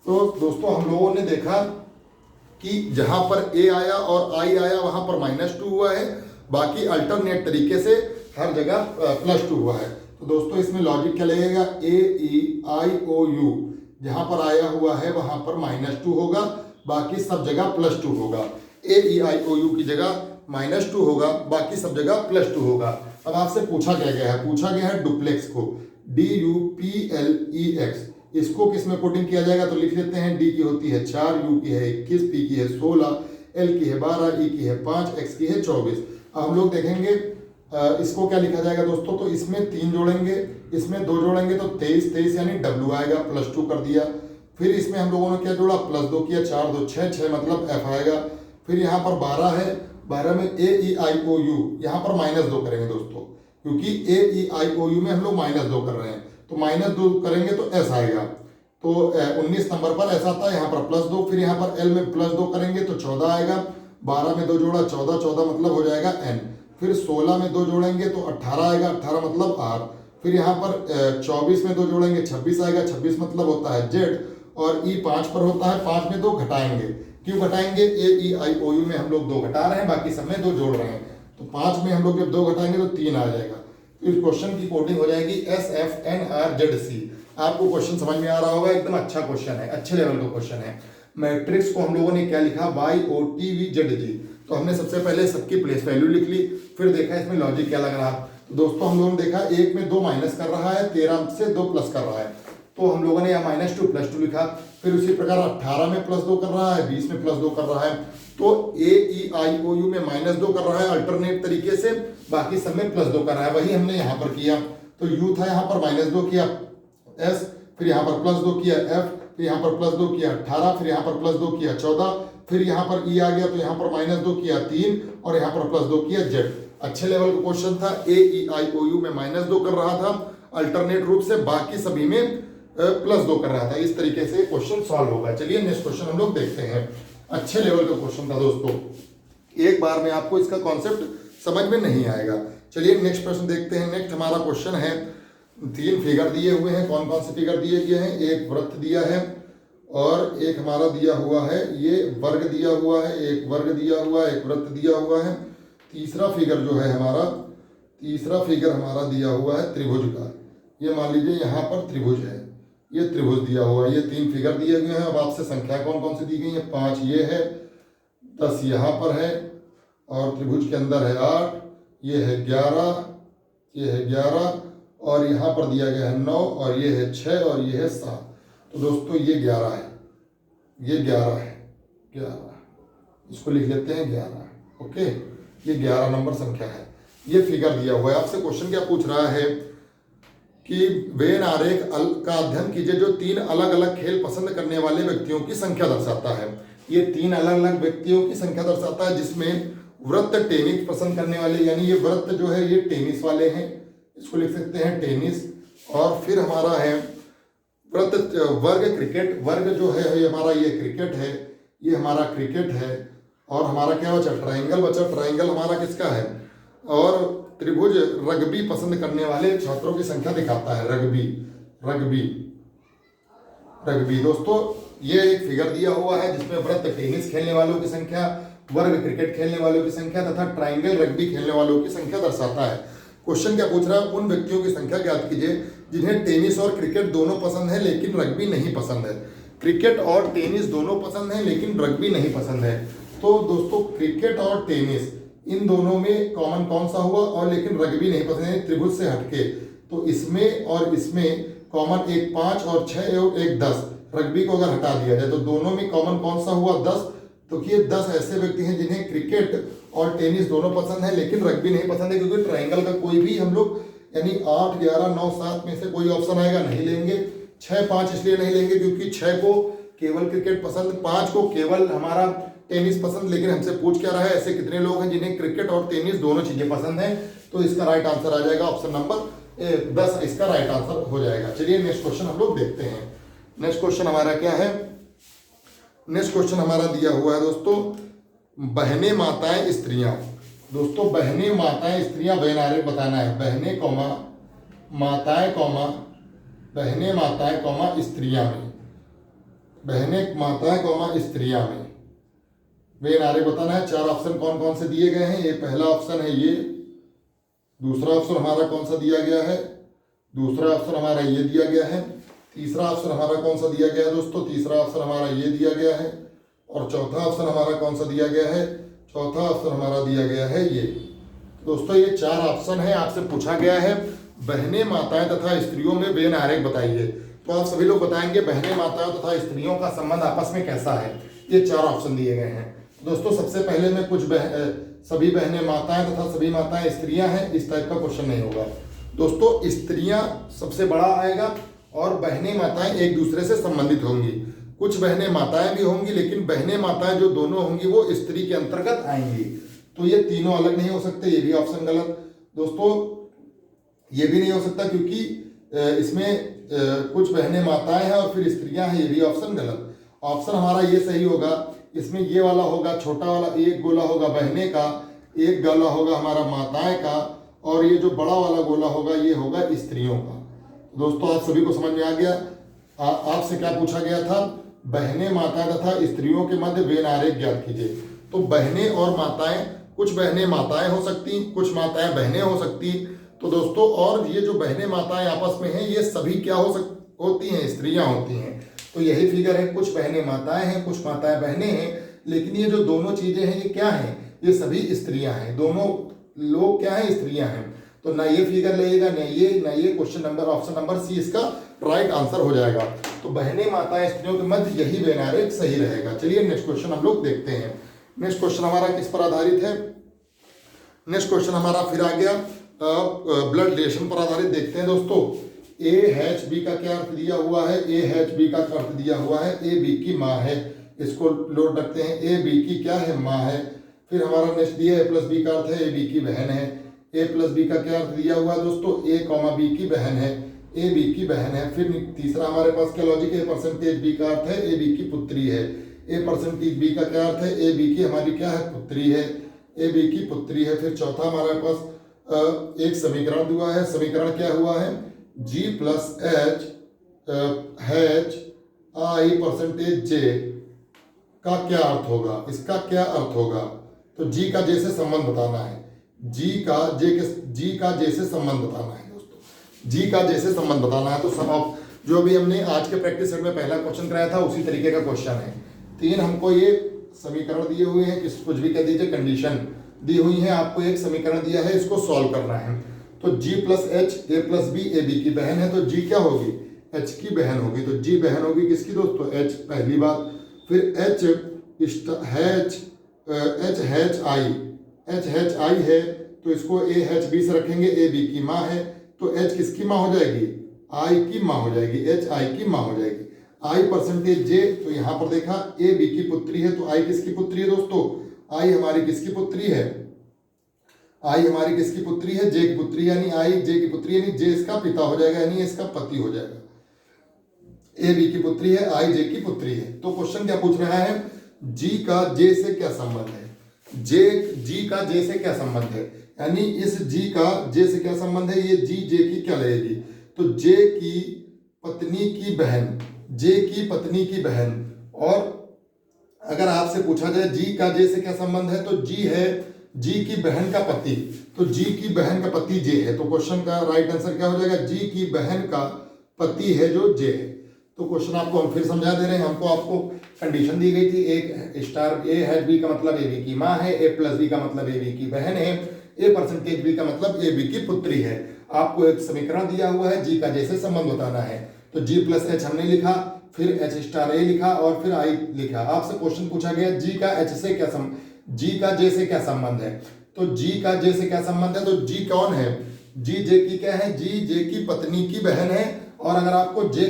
S1: तो दोस्तों हम लोगों ने देखा कि जहां पर A आया और I आया वहां पर -2 हुआ है, बाकी अल्टरनेट तरीके से हर जगह +2 हुआ है। तो दोस्तों इसमें लॉजिक क्या लगेगा, AEIOU जहां पर आया हुआ है वहां पर -2 होगा, बाकी सब जगह +2 होगा। AEIOU की जगह -2 होगा, बाकी सब जगह +2 होगा। अब आपसे पूछा क्या गया है, पूछा गया है डुप्लेक्स को, DUPLEX। इसको किस में कोडिंग किया जाएगा, तो लिख लेते हैं। D की होती है 4, U की है 21, P की है 16, L की है 12, E की है 5, X की है 24। अब हम लोग देखेंगे इसको क्या लिखा जाएगा दोस्तों। तो इसमें 3 जोड़ेंगे, इसमें 2 जोड़ेंगे तो 23, 23 यानी W आएगा, +2 कर दिया। फिर इसमें हम लोगों ने क्या जोड़ा, +2 किया, 4 2 6, 6 मतलब F आएगा। फिर यहाँ पर 12 है, 12 में AEIOU, यहाँ पर -2 करेंगे दोस्तों, क्योंकि AEIOU में हम लोग -2 कर रहे हैं, तो -2 करेंगे तो S आएगा। तो 19 नंबर पर ऐसा आता है, यहाँ पर +2। फिर यहाँ पर L में +2 करेंगे तो 14 आएगा। 12 में 2 जोड़ा 14, 14 मतलब हो जाएगा N। फिर 16 में 2 जोड़ेंगे तो 18 आएगा, 18 मतलब R। फिर यहाँ पर 24 में 2 जोड़ेंगे 26 आएगा, 26 मतलब होता है Z। और E 5 पर होता है, 5 में 2 घटाएंगे। क्यों घटाएंगे, AEIOU में हम लोग 2 घटा रहे हैं, बाकी सब में 2 जोड़ रहे हैं। तो 5 में हम लोग जब 2 घटाएंगे तो 3 आ जाएगा। तो इस क्वेश्चन की कोडिंग हो जाएगी SFNRZC। आपको क्वेश्चन समझ में आ रहा होगा, एकदम अच्छा क्वेश्चन है, अच्छे लेवल का क्वेश्चन है। मैट्रिक्स को हम लोगों ने क्या लिखा, YOTVZG। तो हमने सबसे पहले सबकी प्लेस वैल्यू लिख ली, फिर देखा इसमें लॉजिक क्या लग रहा। तो दोस्तों हम लोगों ने देखा 1 में 2 माइनस कर रहा है, 13 से 2 प्लस कर रहा है, तो हम लोगों ने यहाँ -2 +2 लिखा। फिर उसी प्रकार 18 में +2 कर रहा है, 20 में +2 कर रहा है। तो AEIOU में -2 कर रहा है अल्टरनेट तरीके से, बाकी सब में +2 कर रहा है, वही हमने यहाँ पर किया। तो U था, यहाँ पर -2 किया S, फिर यहाँ पर +2 किया F, फिर यहाँ पर +2 किया 18, फिर यहाँ पर +2 किया 14, फिर यहाँ पर E आ गया तो यहाँ पर -2 किया 3, और यहाँ पर +2 किया Z। अच्छे लेवल का क्वेश्चन था। AEIOU में -2 कर रहा था अल्टरनेट रूप से, बाकी सभी में +2 कर रहा था। इस तरीके से क्वेश्चन सॉल्व होगा। चलिए नेक्स्ट क्वेश्चन हम लोग देखते हैं। अच्छे लेवल का क्वेश्चन था दोस्तों, एक बार में आपको इसका कॉन्सेप्ट समझ में नहीं आएगा। चलिए नेक्स्ट प्रश्न देखते हैं। नेक्स्ट हमारा क्वेश्चन है, 3 फिगर दिए हुए हैं। कौन कौन से फिगर दिए गए हैं, एक वृत्त दिया है और एक हमारा दिया हुआ है ये वर्ग दिया हुआ है, एक वर्ग दिया हुआ है, एक वृत्त दिया हुआ है। तीसरा फिगर जो है हमारा, तीसरा फिगर हमारा दिया हुआ है त्रिभुज का। ये मान लीजिए यहाँ पर त्रिभुज है, ये त्रिभुज दिया हुआ है। ये 3 फिगर दिए गए हैं। अब आपसे संख्या कौन कौन सी दी गई है, 5 ये है, 10 यहाँ पर है, और त्रिभुज के अंदर है 8, ये है 11, ये है 11, और यहाँ पर दिया गया है 9, और ये है 6, और ये है 7। तो दोस्तों ये 11 है, ये 11 है, 11, इसको लिख लेते हैं 11। ओके, ये 11 नंबर संख्या है। ये फिगर दिया हुआ है। आपसे क्वेश्चन क्या पूछ रहा है, कि वेन आरेख का अध्ययन कीजिए जो 3 अलग अलग खेल पसंद करने वाले व्यक्तियों की संख्या दर्शाता है। ये 3 अलग अलग व्यक्तियों की संख्या दर्शाता है, जिसमें वृत्त टेनिस पसंद करने वाले, यानी ये वृत्त जो है ये टेनिस वाले हैं, इसको लिख सकते हैं टेनिस। और फिर हमारा है वृत्त वर्ग क्रिकेट, वर्ग जो है ये हमारा ये क्रिकेट है, ये हमारा क्रिकेट है। और हमारा क्या बचा, ट्राइंगल बचा, ट्राइंगल हमारा किसका है। और त्रिभुज रग्बी पसंद करने वाले छात्रों की संख्या दिखाता है, रग्बी रग्बी रग्बी। दोस्तों ये एक फिगर दिया हुआ है जिसमें वृत्त टेनिस खेलने वालों की संख्या, वर्ग क्रिकेट खेलने वालों की संख्या तथा ट्राइंगल रग्बी खेलने वालों की संख्या दर्शाता है। क्वेश्चन क्या पूछ रहा है, उन व्यक्तियों की संख्या ज्ञात कीजिए जिन्हें टेनिस और क्रिकेट दोनों पसंद है लेकिन रग्बी नहीं पसंद है। क्रिकेट और टेनिस दोनों पसंद है लेकिन रग्बी नहीं पसंद है। तो दोस्तों क्रिकेट और टेनिस इन दोनों में कॉमन कौन सा हुआ, और लेकिन रग्बी नहीं पसंद है त्रिभुज से हटके। तो इसमें और इसमें कॉमन एक 5 और 6 और एक 10, रग्बी को अगर हटा दिया जाए तो दोनों में कॉमन कौन सा हुआ, 10। तो ये 10 ऐसे व्यक्ति हैं जिन्हें क्रिकेट और टेनिस दोनों पसंद है लेकिन रग्बी नहीं पसंद है, क्योंकि ट्राइंगल का कोई भी हम लोग यानी 8, 11, 9, 7 में से कोई ऑप्शन आएगा नहीं लेंगे। 6, 5 इसलिए नहीं लेंगे क्योंकि 6 को केवल क्रिकेट पसंद, 5 को केवल हमारा टेनिस पसंद। लेकिन हमसे पूछ क्या रहा है, ऐसे कितने लोग हैं जिन्हें क्रिकेट और टेनिस दोनों चीजें पसंद हैं। तो इसका राइट आंसर आ जाएगा ऑप्शन नंबर 10, इसका राइट आंसर हो जाएगा। चलिए नेक्स्ट क्वेश्चन हम लोग देखते हैं। नेक्स्ट क्वेश्चन हमारा क्या है, नेक्स्ट क्वेश्चन हमारा दिया हुआ है दोस्तों, बहनें माताएं स्त्रियां। दोस्तों बहनें माताएं स्त्रियां वेन आरेख बताना है। बहनें कौमा माताएं कौमा बहनें माताएं कौमा स्त्रियां में, बहनें माताएं कौमा स्त्रियां में वेन आरेख बताना है। 4 ऑप्शन कौन कौन से दिए गए हैं, ये पहला ऑप्शन है ये, दूसरा ऑप्शन हमारा कौन सा दिया गया है, दूसरा ऑप्शन हमारा ये दिया गया है, तीसरा ऑप्शन हमारा कौन सा दिया गया है दोस्तों, तीसरा ऑप्शन हमारा ये दिया गया है, और चौथा ऑप्शन हमारा कौन सा दिया गया है, चौथा ऑप्शन हमारा दिया गया है ये। दोस्तों ये 4 ऑप्शन है, आपसे पूछा गया है बहनें माताएं तथा स्त्रियों में वेन आरेख बताइए। तो आप सभी लोग बताएंगे बहनें माताएं तथा स्त्रियों का संबंध आपस में कैसा है। ये 4 ऑप्शन दिए गए हैं दोस्तों। सबसे पहले में कुछ सभी बहनें माताएं तथा सभी माताएं स्त्रियां हैं, इस टाइप का क्वेश्चन नहीं होगा दोस्तों। स्त्रियां सबसे बड़ा आएगा और बहनें माताएं एक दूसरे से संबंधित होंगी। कुछ बहनें माताएं भी होंगी लेकिन बहनें माताएं जो दोनों होंगी वो स्त्री के अंतर्गत आएंगी। तो ये तीनों अलग नहीं हो सकते, ये भी ऑप्शन गलत दोस्तों। ये भी नहीं हो सकता क्योंकि इसमें कुछ बहनें माताएं हैं और फिर स्त्रियां हैं, ये भी ऑप्शन गलत। ऑप्शन हमारा ये सही होगा, इसमें ये वाला होगा, छोटा वाला एक गोला होगा बहनें का, एक गोला होगा हमारा माताएं का, और ये जो बड़ा वाला गोला होगा ये होगा स्त्रियों का। दोस्तों आप सभी को समझ में आ गया। आपसे क्या पूछा गया था, बहनें माताएं तथा स्त्रियों के मध्य वेन आरेख ज्ञात कीजिए। तो बहनें और माताएं, कुछ बहनें माताएं हो सकती, कुछ माताएं बहनें हो सकती। तो दोस्तों और ये जो बहनें माताएं आपस में हैं ये सभी क्या होती हैं, स्त्रियां होती हैं। तो यही फिगर है, कुछ बहनें माताएं हैं, कुछ माताएं बहनें हैं, लेकिन ये जो दोनों चीजें हैं ये क्या हैं, ये सभी स्त्रियां हैं, दोनों लोग क्या हैं, स्त्रियां हैं। तो ना ये फिगर लगेगा ना ये question number option number C इसका राइट आंसर हो जाएगा। तो बहनें माताएं स्त्रियों के मध्य यही वेन आरेख सही रहेगा। चलिए नेक्स्ट क्वेश्चन हम लोग देखते हैं। नेक्स्ट क्वेश्चन हमारा किस पर आधारित है, नेक्स्ट क्वेश्चन हमारा फिर आ गया ब्लड रिलेशन पर आधारित। देखते हैं दोस्तों, AHB का क्या अर्थ दिया हुआ है, AHB का अर्थ दिया हुआ है AB की माँ है, इसको लोड रखते हैं। AB की क्या है, माँ है। फिर हमारा नेक्स्ट दिया A+B का अर्थ है AB की बहन है। A+B का क्या अर्थ दिया हुआ है दोस्तों, A, B की बहन है, AB की बहन है। फिर तीसरा हमारे पास क्या लॉजिक है, %B का अर्थ है AB की पुत्री है। A%B का क्या अर्थ है, AB की हमारी क्या है, पुत्री है, AB की पुत्री है। फिर चौथा हमारे पास एक समीकरण हुआ है, समीकरण क्या हुआ है, G+H I%J का क्या अर्थ होगा, इसका क्या अर्थ होगा। तो G का J से संबंध बताना है, G का J से संबंध बताना है दोस्तों, G का J से संबंध बताना है। तो सब जो भी हमने आज के प्रैक्टिस सेट में पहला क्वेश्चन कराया था उसी तरीके का क्वेश्चन है। 3 हमको ये समीकरण दिए हुए हैं, कुछ भी कह दीजिए, कंडीशन दी हुई है, आपको एक समीकरण दिया है, इसको सॉल्व करना है। तो G+H A+B AB की बहन है, तो G क्या होगी, H की बहन होगी। तो G बहन होगी किसकी दोस्तों, H, पहली बात। फिर H H I है, तो इसको AHB से रखेंगे, AB की माँ है। तो एच किसकी माँ हो जाएगी, आई की माँ हो जाएगी, एच आई की माँ हो जाएगी। आई परसेंटेज जे, तो यहाँ पर देखा ए बी की पुत्री है, तो आई किसकी पुत्री है दोस्तों, आई हमारी किसकी पुत्री है, आई हमारी किसकी पुत्री है, जे की पुत्री, यानी आई जे की पुत्री, यानी जे इसका पिता हो जाएगा, यानी इसका पति हो जाएगा। ए बी की पुत्री है, आई जे की पुत्री है। तो क्वेश्चन क्या पूछ रहा है, जी का जे से क्या संबंध है, जी का जे से क्या संबंध है, यानी इस जी का जे से क्या संबंध है, ये जी जे की क्या लगेगी, तो जे की पत्नी की बहन, जे की पत्नी की बहन। और अगर आपसे पूछा जाए जी का जे से क्या संबंध है, तो जी है जी की बहन का पति, तो जी की बहन का पति जे है, तो क्वेश्चन का राइट आंसर क्या हो जाएगा, जी की बहन का पति है जो जे है। तो क्वेश्चन आपको हम फिर समझा दे रहे हैं, हमको आपको कंडीशन दी गई थी, एक स्टार ए है बी का मतलब ए बी की माँ है, ए प्लस बी का मतलब ए बी की बहन है, ए परसेंटेज बी का मतलब ए बी की पुत्री है। आपको एक समीकरण दिया हुआ है, जी का जैसे संबंध बताना है, तो जी प्लस एच हमने लिखा, फिर एच स्टार ए लिखा और फिर आई लिखा। आपसे क्वेश्चन पूछा गया जी का एच से क्या जी का जे से क्या संबंध है, तो जी का जे से क्या संबंध है, तो जी कौन है, जी जे की क्या है, जी जे की पत्नी की बहन है। और अगर आपको जे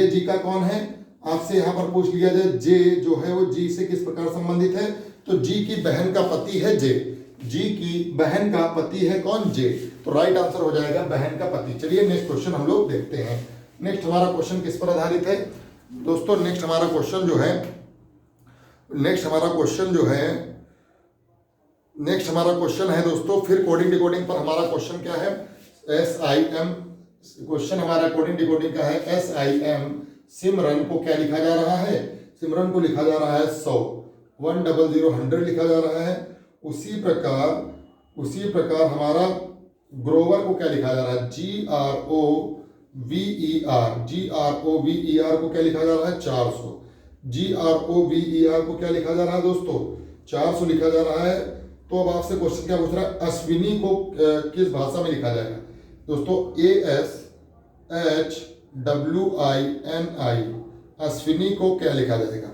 S1: जी का कौन है, आपसे यहाँ पर पूछ लिया जाए जे जो है वो जी से किस प्रकार संबंधित है, तो जी की बहन का पति है जे, जी की बहन का पति है कौन, जे। तो राइट आंसर हो जाएगा बहन का पति। चलिए नेक्स्ट क्वेश्चन हम लोग देखते हैं। नेक्स्ट हमारा क्वेश्चन किस पर आधारित है दोस्तों, नेक्स्ट हमारा क्वेश्चन जो है दोस्तों, फिर कोडिंग डिकोडिंग पर हमारा क्वेश्चन क्या है, SIM क्वेश्चन हमारा कोडिंग डिकोडिंग का है। SIM सिमरन को क्या लिखा जा रहा है, सिमरन को लिखा जा रहा है 100, 100 लिखा जा रहा है। उसी प्रकार हमारा ग्रोवर को क्या लिखा जा रहा है, GROVER को क्या लिखा जा रहा है, 400, GROVER को क्या लिखा जा रहा है दोस्तों, 400 लिखा जा रहा है। तो अब आपसे क्वेश्चन क्या पूछ रहा है, अश्विनी को किस भाषा में लिखा जाएगा दोस्तों, ASHWINI, अश्विनी को क्या लिखा जाएगा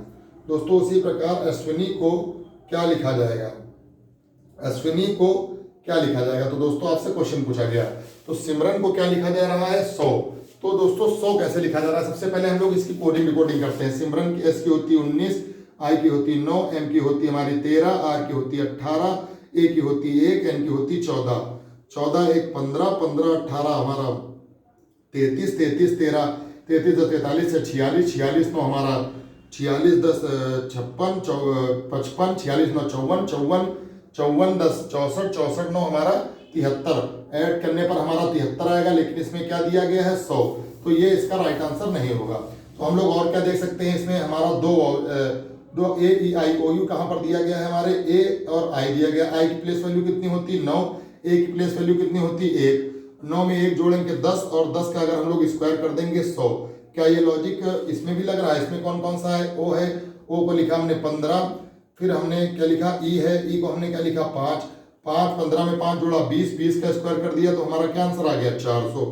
S1: दोस्तों। उसी प्रकार अश्विनी को क्या लिखा जाएगा, अश्विनी को क्या लिखा जाएगा, तो दोस्तों आपसे क्वेश्चन पूछा गया। तो सिमरन को क्या लिखा जा रहा है, 100। तो दोस्तों 100 कैसे लिखा जा रहा है, सबसे पहले हम लोग इसकी कोडिंग डिकोडिंग करते हैं। सिमरन की एस की होती है 19, आई की होती 9, एम की होती हमारी 13, आर की होती 18, ए की होती 1, एन की होती 14, 14 1 15, 15 18 हमारा 33, 33 13, 33 10 43 से 46, 46 9 हमारा 46 10 56, 55, 46 9 54, 54 54 10 64, 64 9 हमारा 73, ऐड करने पर हमारा 73 आएगा, लेकिन इसमें क्या दिया गया है 100, तो ये इसका राइट आंसर नहीं होगा। तो हम लोग और क्या देख सकते हैं, इसमें हमारा दो ए ई आई ओ यू कहाँ पर दिया गया है, हमारे ए और आई दिया गया। आई की प्लेस वैल्यू कितनी होती 9, ए की प्लेस वैल्यू कितनी होती 1, 9 में 1 जोड़ेंगे 10, और 10 का अगर हम लोग स्क्वायर कर देंगे 100। क्या ये लॉजिक इसमें भी लग रहा है, इसमें कौन कौन सा है, ओ है, ओ को लिखा हमने 15, फिर हमने क्या लिखा ई है, ई को हमने क्या लिखा 5, 5 15 में 5 जोड़ा 20, 20 का स्क्वायर कर दिया, तो हमारा क्या आंसर आ गया 400।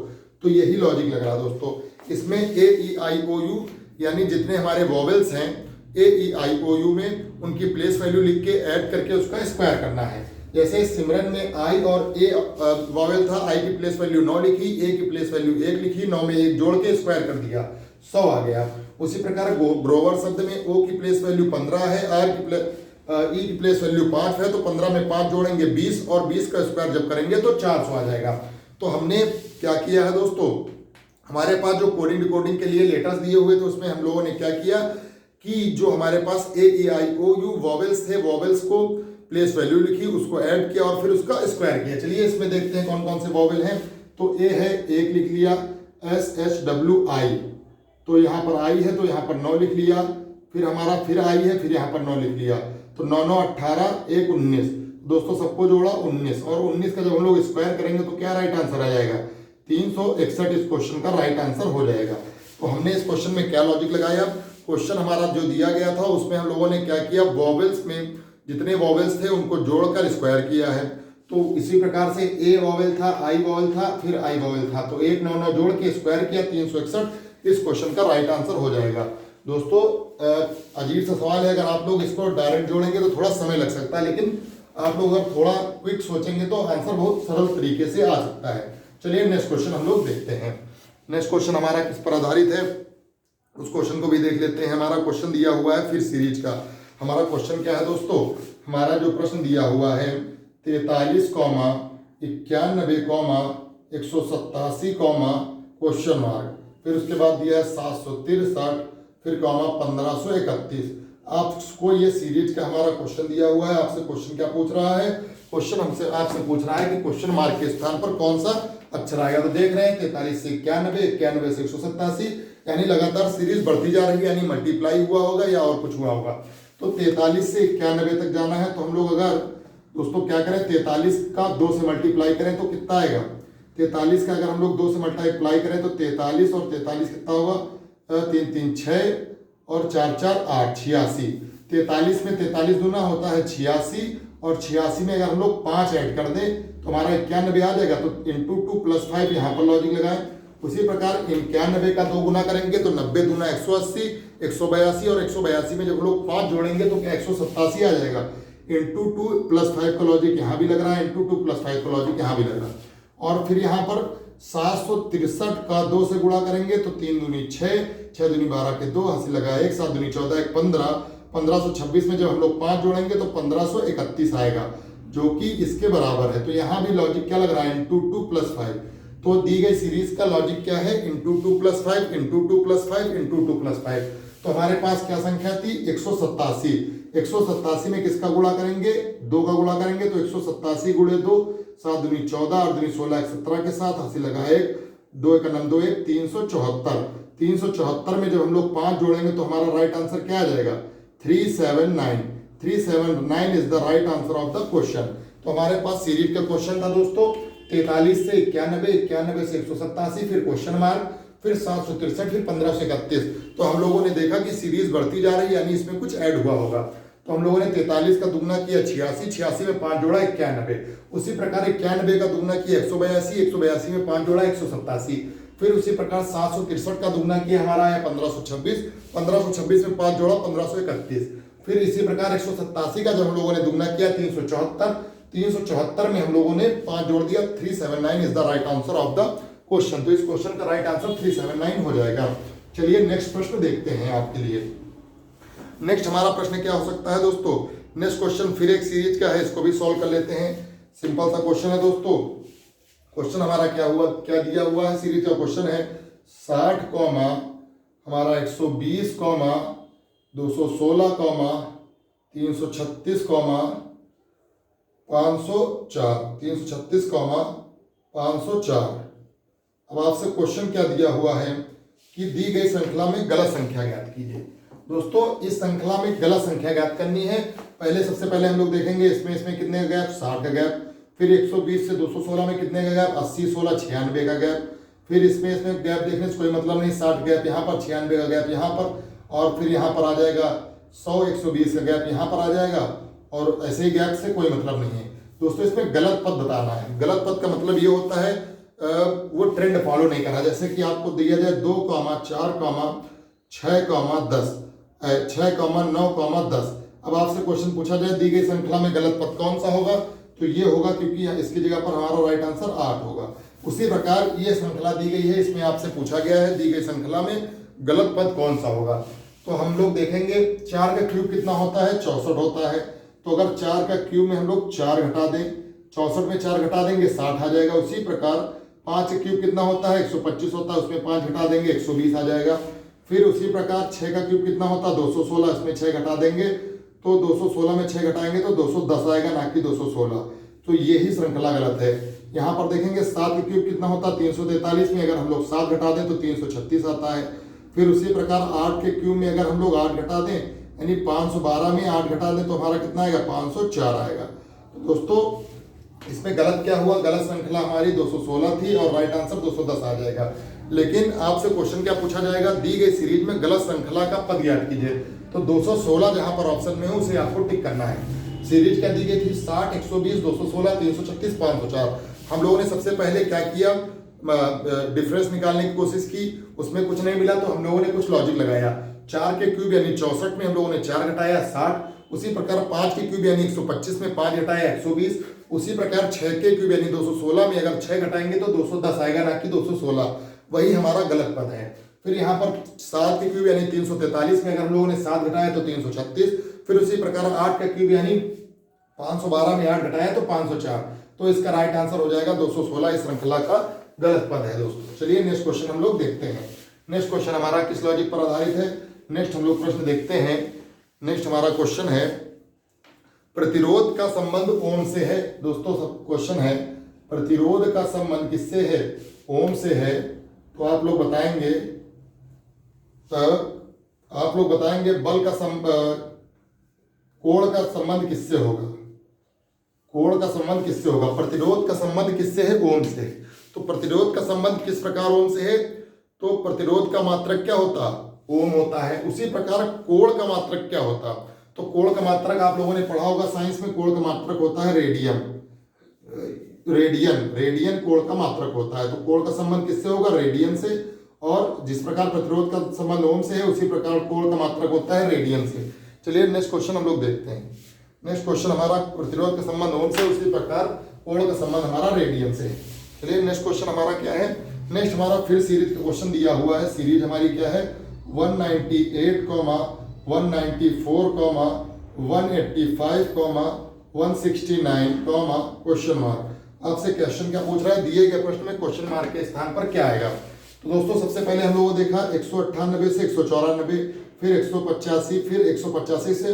S1: तो यही लॉजिक लग रहा है दोस्तों। इसमें ए ई आई ओ यू यानी जितने हमारे वॉवेल्स हैं ए ई आई ओ यू में उनकी प्लेस वैल्यू लिख के ऐड करके उसका स्क्वायर करना है। जैसे सिमरन में आई और ए वॉवेल था, आई की प्लेस वैल्यू 9 लिखी, ए की प्लेस वैल्यू 1 लिखी, 9 में 1 जोड़ के स्क्वायर कर दिया, 100 आ गया। उसी प्रकार ग्रोवर शब्द में ओ की प्लेस वैल्यू 15 है, आर की ई की प्लेस वैल्यू 5 है, तो 15 में 5 जोड़ेंगे 20, और 20 का स्क्वायर जब करेंगे तो 400 आ जाएगा। तो हमने क्या किया है दोस्तों, हमारे पास जो कोडिंग डिकोडिंग के लिए लेटर्स दिए हुए थे उसमें हम लोगों ने क्या किया कि जो हमारे पास ए ई आई ओ यू वॉवेल्स थे, वॉवेल्स को प्लेस वैल्यू लिखी, उसको ऐड किया और फिर उसका स्क्वायर किया। चलिए इसमें देखते हैं कौन कौन से वॉवेल हैं। तो ए है, 1 लिख लिया, एस एच डब्ल्यू आई, तो यहाँ पर आई है तो यहाँ पर 9 लिख लिया, फिर हमारा फिर आई है, फिर यहाँ पर 9 लिख लिया, तो 9 9 18 1 19, दोस्तों सबको जोड़ा 19, और 19 का जब हम लोग स्क्वायर करेंगे तो क्या राइट आंसर आ जाएगा 361। इस क्वेश्चन का राइट आंसर हो जाएगा। तो हमने इस क्वेश्चन में क्या लॉजिक लगाया, क्वेश्चन हमारा जो दिया गया था उसमें हम लोगों ने क्या किया, वॉवेल्स में जितने वॉवेल्स थे उनको जोड़कर स्क्वायर किया है। तो इसी प्रकार से ए वॉवेल था, आई वॉवेल था, फिर आई वॉवेल था, तो 1 9 9 जोड़ के स्क्वायर किया, 361। इस क्वेश्चन का राइट आंसर हो जाएगा। दोस्तों अजीब सा सवाल है, अगर आप लोग इसको डायरेक्ट जोड़ेंगे तो थोड़ा समय लग सकता है, लेकिन आप लोग अगर थोड़ा क्विक सोचेंगे तो आंसर बहुत सरल तरीके से आ सकता है। चलिए नेक्स्ट क्वेश्चन हम लोग देखते हैं। नेक्स्ट क्वेश्चन हमारा किस पर आधारित है उस क्वेश्चन को भी देख लेते हैं। हमारा क्वेश्चन दिया हुआ है फिर सीरीज का। हमारा क्वेश्चन क्या है दोस्तों, हमारा जो प्रश्न दिया हुआ है 43, 91, 187, क्वेश्चन मार्क, फिर उसके बाद दिया है 763, फिर कॉमा 1531। आपको ये सीरीज का हमारा क्वेश्चन दिया हुआ है। आपसे क्वेश्चन क्या पूछ रहा है, क्वेश्चन हमसे आपसे पूछ रहा है कि क्वेश्चन मार्क के स्थान पर कौन सा अक्षर आएगा। तो देख रहे हैं 43 से 91, 91 से 187, यानी लगातार सीरीज बढ़ती जा रही है, यानी मल्टीप्लाई हुआ होगा या और कुछ हुआ होगा। तो 43 से 91 तक जाना है। तो हम लोग अगर दोस्तों क्या करें, 43 का 2 से मल्टीप्लाई करें तो कितना आएगा, 43 का अगर हम लोग 2 से मल्टीप्लाई करें तो 43 और 43 कितना होगा, 3 3 6 और 4 4 8, 86। 43 में 43 दूना होता है 86 और 86 में अगर हम लोग 5 ऐड कर दें तो हमारा 91 आ जाएगा। तो इंटू 2 + 5 यहाँ पर लॉजिक लगाएं। उसी प्रकार 91 का 2 गुना करेंगे तो 90 दूना 180, 182 और 182 में जब हम लोग 5 जोड़ेंगे तो क्या 187 आ जाएगा। इंटू 2 + 5 का लॉजिक यहाँ भी लग रहा है, इंटू 2 + 5 का लॉजिक यहाँ भी लग रहा है। और फिर यहाँ पर 763 का 2 से गुणा करेंगे तो 3 दूनी 6, 6 दूनी 12 के 2, हंसी लगा 1, 7 दूनी 14, 1 15, 1526 में जब हम लोग 5 जोड़ेंगे तो 1531 आएगा, जो कि इसके बराबर है। तो यहाँ भी लॉजिक क्या लग रहा है, इंटू 2 + 5। तो दी गई सीरीज का लॉजिक क्या है, इंटू 2 + 5, इंटू 2 + 5, इंटू 2 + 5। तो हमारे पास क्या संख्या थी, 187। 187 में किसका गुणा करेंगे, 2 का गुणा करेंगे तो 187 गुणे 2, 7 दूनी 14, 8 दूनी 16, 1 17 के साथ हंसी लगा 1, 2 1 9 2 1, 374। 374 में जब हम लोग 5 जोड़ेंगे तो हमारा राइट आंसर क्या आ जाएगा, 379। 379 is the right answer of the question. तो हमारे पास सीरीज का क्वेश्चन था दोस्तों 43 से 91, 91 से 187, फिर क्वेश्चन मार्क, फिर 763, फिर 1531। तो हम लोगों ने देखा कि सीरीज बढ़ती जा रही है, यानी इसमें कुछ ऐड हुआ होगा। तो हम लोगों ने 43 का दुगना किया 86, 86 में 5 जोड़ा 91। उसी प्रकार 91 का दुगना किया 182, 182 में 5 जोड़ा 187। फिर उसी प्रकार 763 का दुगना किया हमारा है 1526, 1526 में 5 जोड़ा 1531। फिर इसी प्रकार 187 का जब हम लोगों ने दुगना किया 374, 374 में हम लोगों ने 5 जोड़ दिया, 379 is the right answer of the question. तो इस क्वेश्चन का राइट आंसर 379 हो जाएगा। चलिए नेक्स्ट प्रश्न देखते हैं आपके लिए। नेक्स्ट हमारा प्रश्न क्या हो सकता है दोस्तों, नेक्स्ट क्वेश्चन फिर एक सीरीज का है, इसको भी सॉल्व कर लेते हैं। सिंपल सा क्वेश्चन है दोस्तों। क्वेश्चन हमारा क्या हुआ, क्या दिया हुआ है, सीरीज का क्वेश्चन है 60, हमारा 120, 216, 336, 504, 336, 504। अब आपसे क्वेश्चन क्या दिया हुआ है कि दी गई श्रृंखला में गलत संख्या ज्ञात कीजिए। दोस्तों इस श्रृंखला में गलत संख्या ज्ञात करनी है। सबसे पहले हम लोग देखेंगे इसमें कितने का गैप, 60 का गैप। फिर 120 से 216 में कितने का गैप, 80, 16, 96 का गैप। फिर इसमें गैप देखने से कोई मतलब नहीं, 60 गैप यहाँ पर, 96 का गैप यहाँ पर, और फिर यहाँ पर आ जाएगा 100, 120 का गैप यहाँ पर आ जाएगा, और ऐसे ही गैप से कोई मतलब नहीं है। दोस्तों इसमें गलत पद बताना है। गलत पद का मतलब ये होता है वो ट्रेंड फॉलो नहीं करा। जैसे कि आपको दिया जाए 2, 4, 6, 10, 6, 9, 10। अब आपसे क्वेश्चन पूछा जाए दी गई श्रृंखला में गलत पद कौन सा होगा, तो ये होगा, क्योंकि इसकी जगह पर हमारा राइट आंसर 8 होगा। उसी प्रकार ये श्रृंखला दी गई है, इसमें आपसे पूछा गया है दी गई श्रृंखला में गलत पद कौन सा होगा। तो हम लोग देखेंगे 4 का क्यूब कितना होता है, 64 होता है। तो अगर 4 का क्यूब में हम लोग 4 घटा दें, 64 में 4 घटा देंगे 60 आ जाएगा। उसी प्रकार 5 का क्यूब कितना होता है, 125 होता है, उसमें 5 घटा देंगे 120 आ जाएगा। फिर उसी प्रकार 6 का क्यूब कितना होता है, 216, इसमें 6 घटा देंगे तो 216 में 6 घटाएंगे तो 210 आएगा, ना कि 216। तो यही श्रृंखला गलत है। यहाँ पर देखेंगे 7 का क्यूब कितना होता है, 343 में अगर हम लोग 7 घटा दें तो 336 आता है। फिर उसी प्रकार 8 के क्यूब में अगर हम लोग 8 घटा दें, यानी 512 में 8 घटा दें तो हमारा कितना आएगा, 504 आएगा। तो दोस्तों इसमें गलत क्या हुआ, गलत श्रृंखला हमारी 216 थी और राइट आंसर 210 आ जाएगा। लेकिन आपसे क्वेश्चन क्या पूछा जाएगा, दी गई सीरीज में गलत श्रृंखला का पद ज्ञात कीजिए। तो 216 जहां पर ऑप्शन में है उसे आपको टिक करना है। सीरीज क्या दी गई थी, 60, 120, 216, 336, 504। हम लोगों ने सबसे पहले क्या किया, डिफरेंस निकालने की कोशिश की, उसमें कुछ नहीं मिला तो हम लोगों ने कुछ लॉजिक लगाया। 4 के क्यूब यानी 64 में हम लोगों ने 4 घटाया 60। उसी प्रकार 5 के क्यूब यानी 125 में 5 घटाया 120। उसी प्रकार 6 के क्यूब यानी 216 में अगर 6 घटाएंगे तो 210 आएगा, ना कि 216। वही हमारा गलत पद है। फिर यहाँ पर 7 के क्यूब यानी 343 में अगर हम लोगों ने 7 घटाया तो 336। फिर उसी प्रकार 8 का क्यूब यानी 512 में 8 घटाया तो 504। तो इसका राइट आंसर हो जाएगा 216। इस श्रृंखला का गलत पद है दोस्तों। चलिए नेक्स्ट क्वेश्चन हम लोग देखते हैं। नेक्स्ट क्वेश्चन हमारा किस लॉजिक पर आधारित है, नेक्स्ट हम लोग प्रश्न देखते हैं। नेक्स्ट हमारा क्वेश्चन है प्रतिरोध का संबंध ओम से है। दोस्तों सब क्वेश्चन है प्रतिरोध का संबंध किससे है, ओम से है। तो आप लोग बताएंगे, बल का कोण का संबंध किससे होगा, कोण का संबंध किससे होगा। प्रतिरोध का संबंध किससे है, ओम से। तो प्रतिरोध का संबंध किस प्रकार ओम से है, तो प्रतिरोध का मात्रक क्या होता, ओम होता है। उसी प्रकार कोण का मात्रक क्या होता, तो कोण का मात्रक आप लोगों ने पढ़ा होगा साइंस में, कोण का मात्रक होता है रेडियन। रेडियन कोण का मात्रक होता है। तो कोण का संबंध किससे होगा, रेडियन से। और जिस प्रकार प्रतिरोध का संबंध ओम से है उसी प्रकार कोण का मात्रक होता है रेडियन से। चलिए नेक्स्ट क्वेश्चन हम लोग देखते हैं। नेक्स्ट क्वेश्चन हमारा प्रतिरोध का संबंध ओम से, उसी प्रकार कोण का संबंध हमारा रेडियन से। चलिए नेक्स्ट क्वेश्चन हमारा क्या है, नेक्स्ट हमारा फिर सीरीज का क्वेश्चन दिया हुआ है। सीरीज हमारी क्या है 198, 194, 185, 169, क्वेश्चन मार्क। आपसे क्वेश्चन क्या पूछ रहा है, दिए गए प्रश्न में क्वेश्चन मार्क के स्थान पर क्या आएगा। तो दोस्तों सबसे पहले हम लोगों ने देखा 198 से 194, फिर 185, फिर 185 से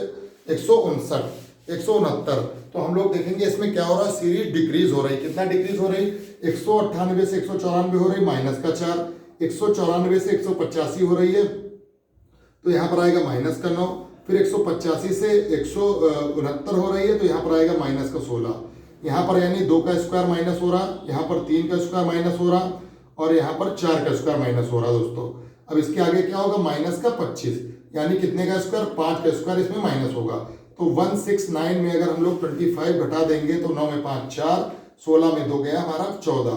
S1: 159, 169। तो हम लोग देखेंगे इसमें क्या हो रहा है, सीरीज डिक्रीज हो रही। कितना डिक्रीज हो रही, 198 से 194 हो रही माइनस का 4, 194 से 185 हो रही है तो यहाँ पर आएगा माइनस का 9, फिर 185 से 169 हो रही है तो यहाँ पर आएगा माइनस का 16। यहाँ पर यानी 2 का स्क्वायर माइनस हो रहा, यहाँ पर 3 का स्क्वायर माइनस हो रहा और यहाँ पर 4 का स्क्वायर माइनस हो रहा दोस्तों। अब इसके आगे क्या होगा, माइनस का 25, यानी कितने का स्क्वायर, 5 का स्क्वायर इसमें माइनस होगा। तो 169 में अगर हम लोग 25 घटा देंगे तो 9 में 5 4, 16 में 2 गया हमारा 14।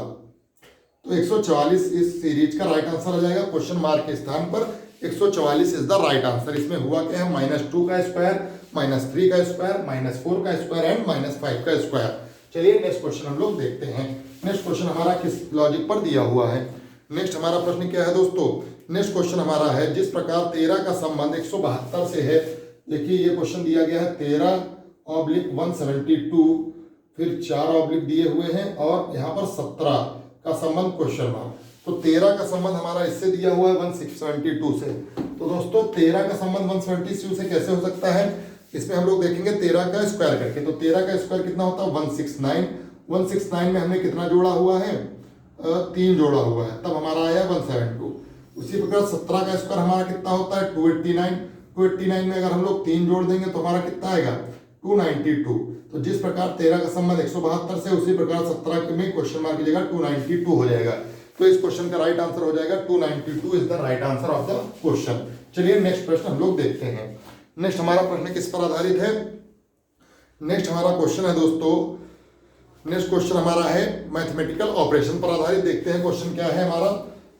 S1: तो 144 इस सीरीज का राइट आंसर आ जाएगा। क्वेश्चन मार्क के स्थान पर 144 इज द राइट आंसर। इसमें हुआ क्या है, -2 का स्क्वायर, -3 का स्क्वायर, -4 का स्क्वायर एंड -5 का स्क्वायर। चलिए नेक्स्ट क्वेश्चन हम लोग देखते हैं। नेक्स्ट क्वेश्चन हमारा किस लॉजिक पर दिया हुआ है। नेक्स्ट हमारा प्रश्न क्या है दोस्तों, नेक्स्ट क्वेश्चन हमारा है जिस प्रकार 13 का संबंध 172 से है। देखिए ये क्वेश्चन दिया गया है 13/172, फिर 4 दिए हुए हैं और यहाँ पर 17 का संबंध क्वेश्चन मार्क। तो 13 का संबंध हमारा इससे दिया हुआ है 172 से। तो दोस्तों 13 का संबंध 172 से कैसे हो सकता है, इसमें हम लोग देखेंगे 13 का स्क्वायर करके। तो 13 का स्क्वायर कितना होता है 169, 169 में हमने कितना जोड़ा हुआ है, 3 जोड़ा हुआ है, तब हमारा आया 172। उसी प्रकार 17 का स्क्वायर हमारा कितना होता है 289, 289 में अगर हम लोग 3 जोड़ देंगे तो हमारा कितना आएगा 292। तो जिस प्रकार 13 का संबंध 172 से, उसी प्रकार 17 में क्वेश्चन मार्क की जगह 292 हो जाएगा। तो इस क्वेश्चन का राइट आंसर हो जाएगा 292 is the right answer of the question. चलिए नेक्स्ट प्रश्न हम लोग देखते हैं। नेक्स्ट हमारा प्रश्न किस पर आधारित है, नेक्स्ट हमारा क्वेश्चन है दोस्तों, नेक्स्ट क्वेश्चन हमारा है मैथमेटिकल ऑपरेशन पर आधारित। देखते हैं क्वेश्चन क्या है हमारा।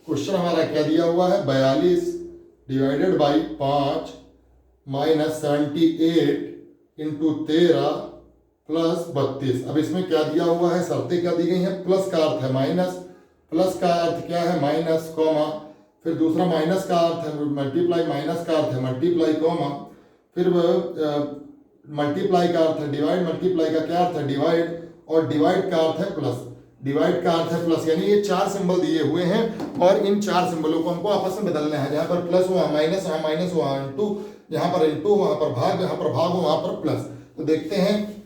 S1: क्वेश्चन हमारा क्या दिया हुआ है, 42 divided by 5 minus 78 into 13 plus 32। अब इसमें क्या दिया हुआ है, शर्तें क्या दी गई हैं, प्लस का अर्थ है माइनस, प्लस का अर्थ क्या है माइनस, कॉमा, फिर दूसरा माइनस का अर्थ है मल्टीप्लाई, माइनस का अर्थ है मल्टीप्लाई, कॉमा, फिर मल्टीप्लाई का अर्थ है डिवाइड, मल्टीप्लाई का क्या अर्थ है डिवाइड, और डिवाइड का अर्थ है प्लस, डिवाइड का अर्थ है प्लस। यानी ये 4 सिंबल दिए हुए हैं और इन 4 सिंबलों को हमको आपस में बदलना है। जहाँ पर प्लस हुआ माइनस, वहाँ माइनस हुआ इंटू, यहाँ पर इंटू, वहाँ पर भाग, यहाँ पर भाग, वहाँ पर प्लस। तो देखते हैं,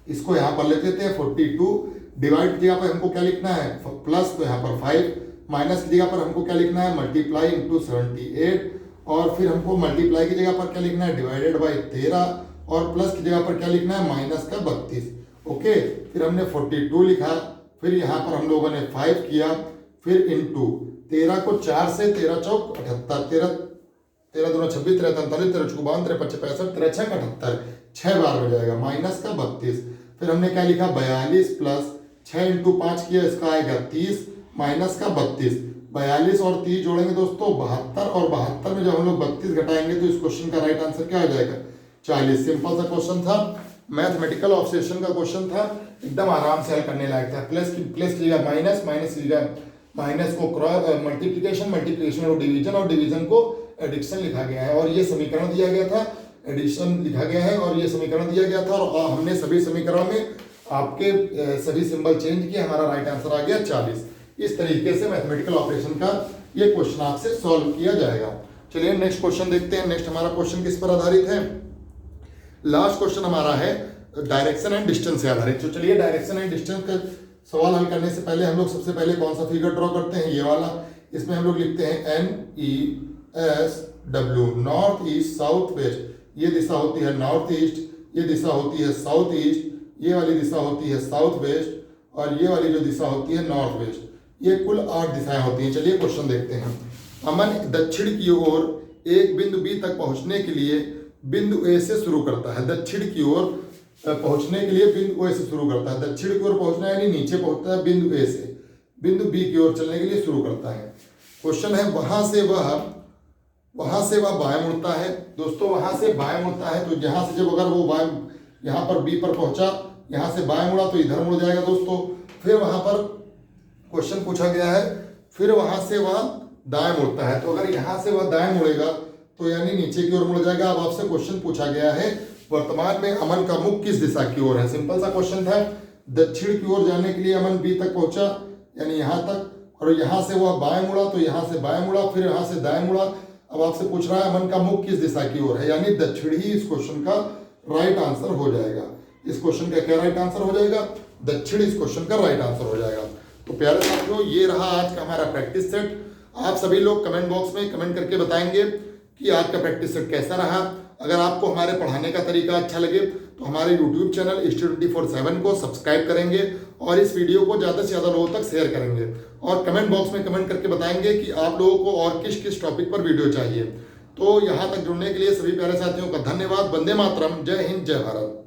S1: इसको यहाँ पर लिख देते हैं 42, डिवाइड की जगह पर हमको क्या लिखना है प्लस, तो यहाँ पर 5, माइनस की जगह पर हमको क्या लिखना है मल्टीप्लाई इंटू 78, और फिर हमको मल्टीप्लाई की जगह पर क्या लिखना है डिवाइडेड बाई 13, और प्लस की जगह पर क्या लिखना है माइनस का 32। ओके, फिर हमने 42 लिखा, फिर यहाँ पर हम लोगों ने 5 किया, फिर इंटू 13 को 4 से, 13 चौक 78, 13 दूना 26, 13 43, 13 चौक 52, 53 65, 13 छः 78, 6 बार हो जाएगा माइनस का 32। फिर हमने क्या लिखा 42 प्लस 6 इंटू 5 किया, इसका आएगा 30 माइनस का 32। 42 और 30 जोड़ेंगे दोस्तों 72, और 72 में जब हम लोग 32 घटाएंगे तो इस क्वेश्चन का राइट आंसर क्या आ जाएगा 40। सिंपल सा क्वेश्चन था, मैथमेटिकल ऑब्सेशन का क्वेश्चन था, एकदम आराम से हल करने लायक था। प्लस कीजिएगा माइनस, माइनस कीजिएगा माइनस को क्रॉस, मल्टीप्लिकेशन, मल्टीप्लिकेशन को डिवीजन और डिवीजन को एडिक्शन लिखा गया है, और ये समीकरण दिया गया था, एडिशन लिखा गया है और ये समीकरण दिया गया था, और हमने सभी समीकरण में आपके सभी सिंबल चेंज किए, हमारा राइट आंसर आ गया 40। इस तरीके से मैथमेटिकल ऑपरेशन का ये क्वेश्चन आपसे सॉल्व किया जाएगा। चलिए नेक्स्ट क्वेश्चन देखते हैं। नेक्स्ट हमारा क्वेश्चन किस पर आधारित है? लास्ट क्वेश्चन हमारा है डायरेक्शन एंड डिस्टेंस से आधारित। तो चलिए डायरेक्शन एंड डिस्टेंस का सवाल हल करने से पहले हम लोग सबसे पहले कौन सा फिगर ड्रॉ करते हैं? ये वाला। इसमें हम लोग लिखते हैं NESW, north east south west. ये दिशा होती है नॉर्थ ईस्ट, ये दिशा होती है साउथ ईस्ट, ये वाली दिशा होती है साउथ वेस्ट, और ये वाली जो दिशा होती है नॉर्थ वेस्ट। ये कुल 8 दिशाएं होती हैं। चलिए क्वेश्चन देखते हैं। अमन दक्षिण की ओर एक बिंदु बी तक पहुंचने के लिए बिंदु ए से शुरू करता है। दक्षिण की ओर पहुंचने के लिए बिंदु ए से शुरू करता है। दक्षिण की ओर पहुंचना यानी नीचे पहुंचता है बिंदु ए से, बिंदु बी की ओर चलने के लिए शुरू करता है। क्वेश्चन है वहां से वह बाएं मुड़ता है। दोस्तों वहां से बाएं मुड़ता है, तो जहां से जब अगर वो बाएं यहाँ पर बी पर पहुंचा, यहाँ से बाएं मुड़ा तो इधर मुड़ जाएगा दोस्तों। फिर वहां पर क्वेश्चन पूछा गया है, फिर वहां से वह दाएं मुड़ता है, तो अगर यहाँ से वह दाएं मुड़ेगा तो यानी नीचे की ओर मुड़ जाएगा। अब आपसे क्वेश्चन पूछा गया है वर्तमान में अमन का मुख किस दिशा की ओर है? सिंपल सा क्वेश्चन था। दक्षिण की ओर जाने के लिए अमन बी तक पहुंचा यानी यहाँ तक, और यहाँ से वह बाएं मुड़ा तो यहाँ से बाएं मुड़ा, फिर यहाँ से दाएं मुड़ा। अब आपसे पूछ रहा है अमन का मुख किस दिशा की ओर है, यानी दक्षिण ही इस क्वेश्चन का राइट आंसर हो जाएगा। इस क्वेश्चन का क्या राइट आंसर हो जाएगा? दक्षिण इस क्वेश्चन का राइट आंसर हो जाएगा। तो प्यारे साथियों, ये रहा आज का हमारा प्रैक्टिस सेट। आप सभी लोग कमेंट बॉक्स में कमेंट करके बताएंगे कि आज का प्रैक्टिस सेट कैसा रहा। अगर आपको हमारे पढ़ाने का तरीका अच्छा लगे तो हमारे YouTube चैनल History24/7 को सब्सक्राइब करेंगे और इस वीडियो को ज़्यादा से ज़्यादा लोगों तक शेयर करेंगे, और कमेंट बॉक्स में कमेंट करके बताएंगे कि आप लोगों को और किस किस टॉपिक पर वीडियो चाहिए। तो यहाँ तक जुड़ने के लिए सभी प्यारे साथियों का धन्यवाद। वंदे मातरम। जय हिंद, जय भारत।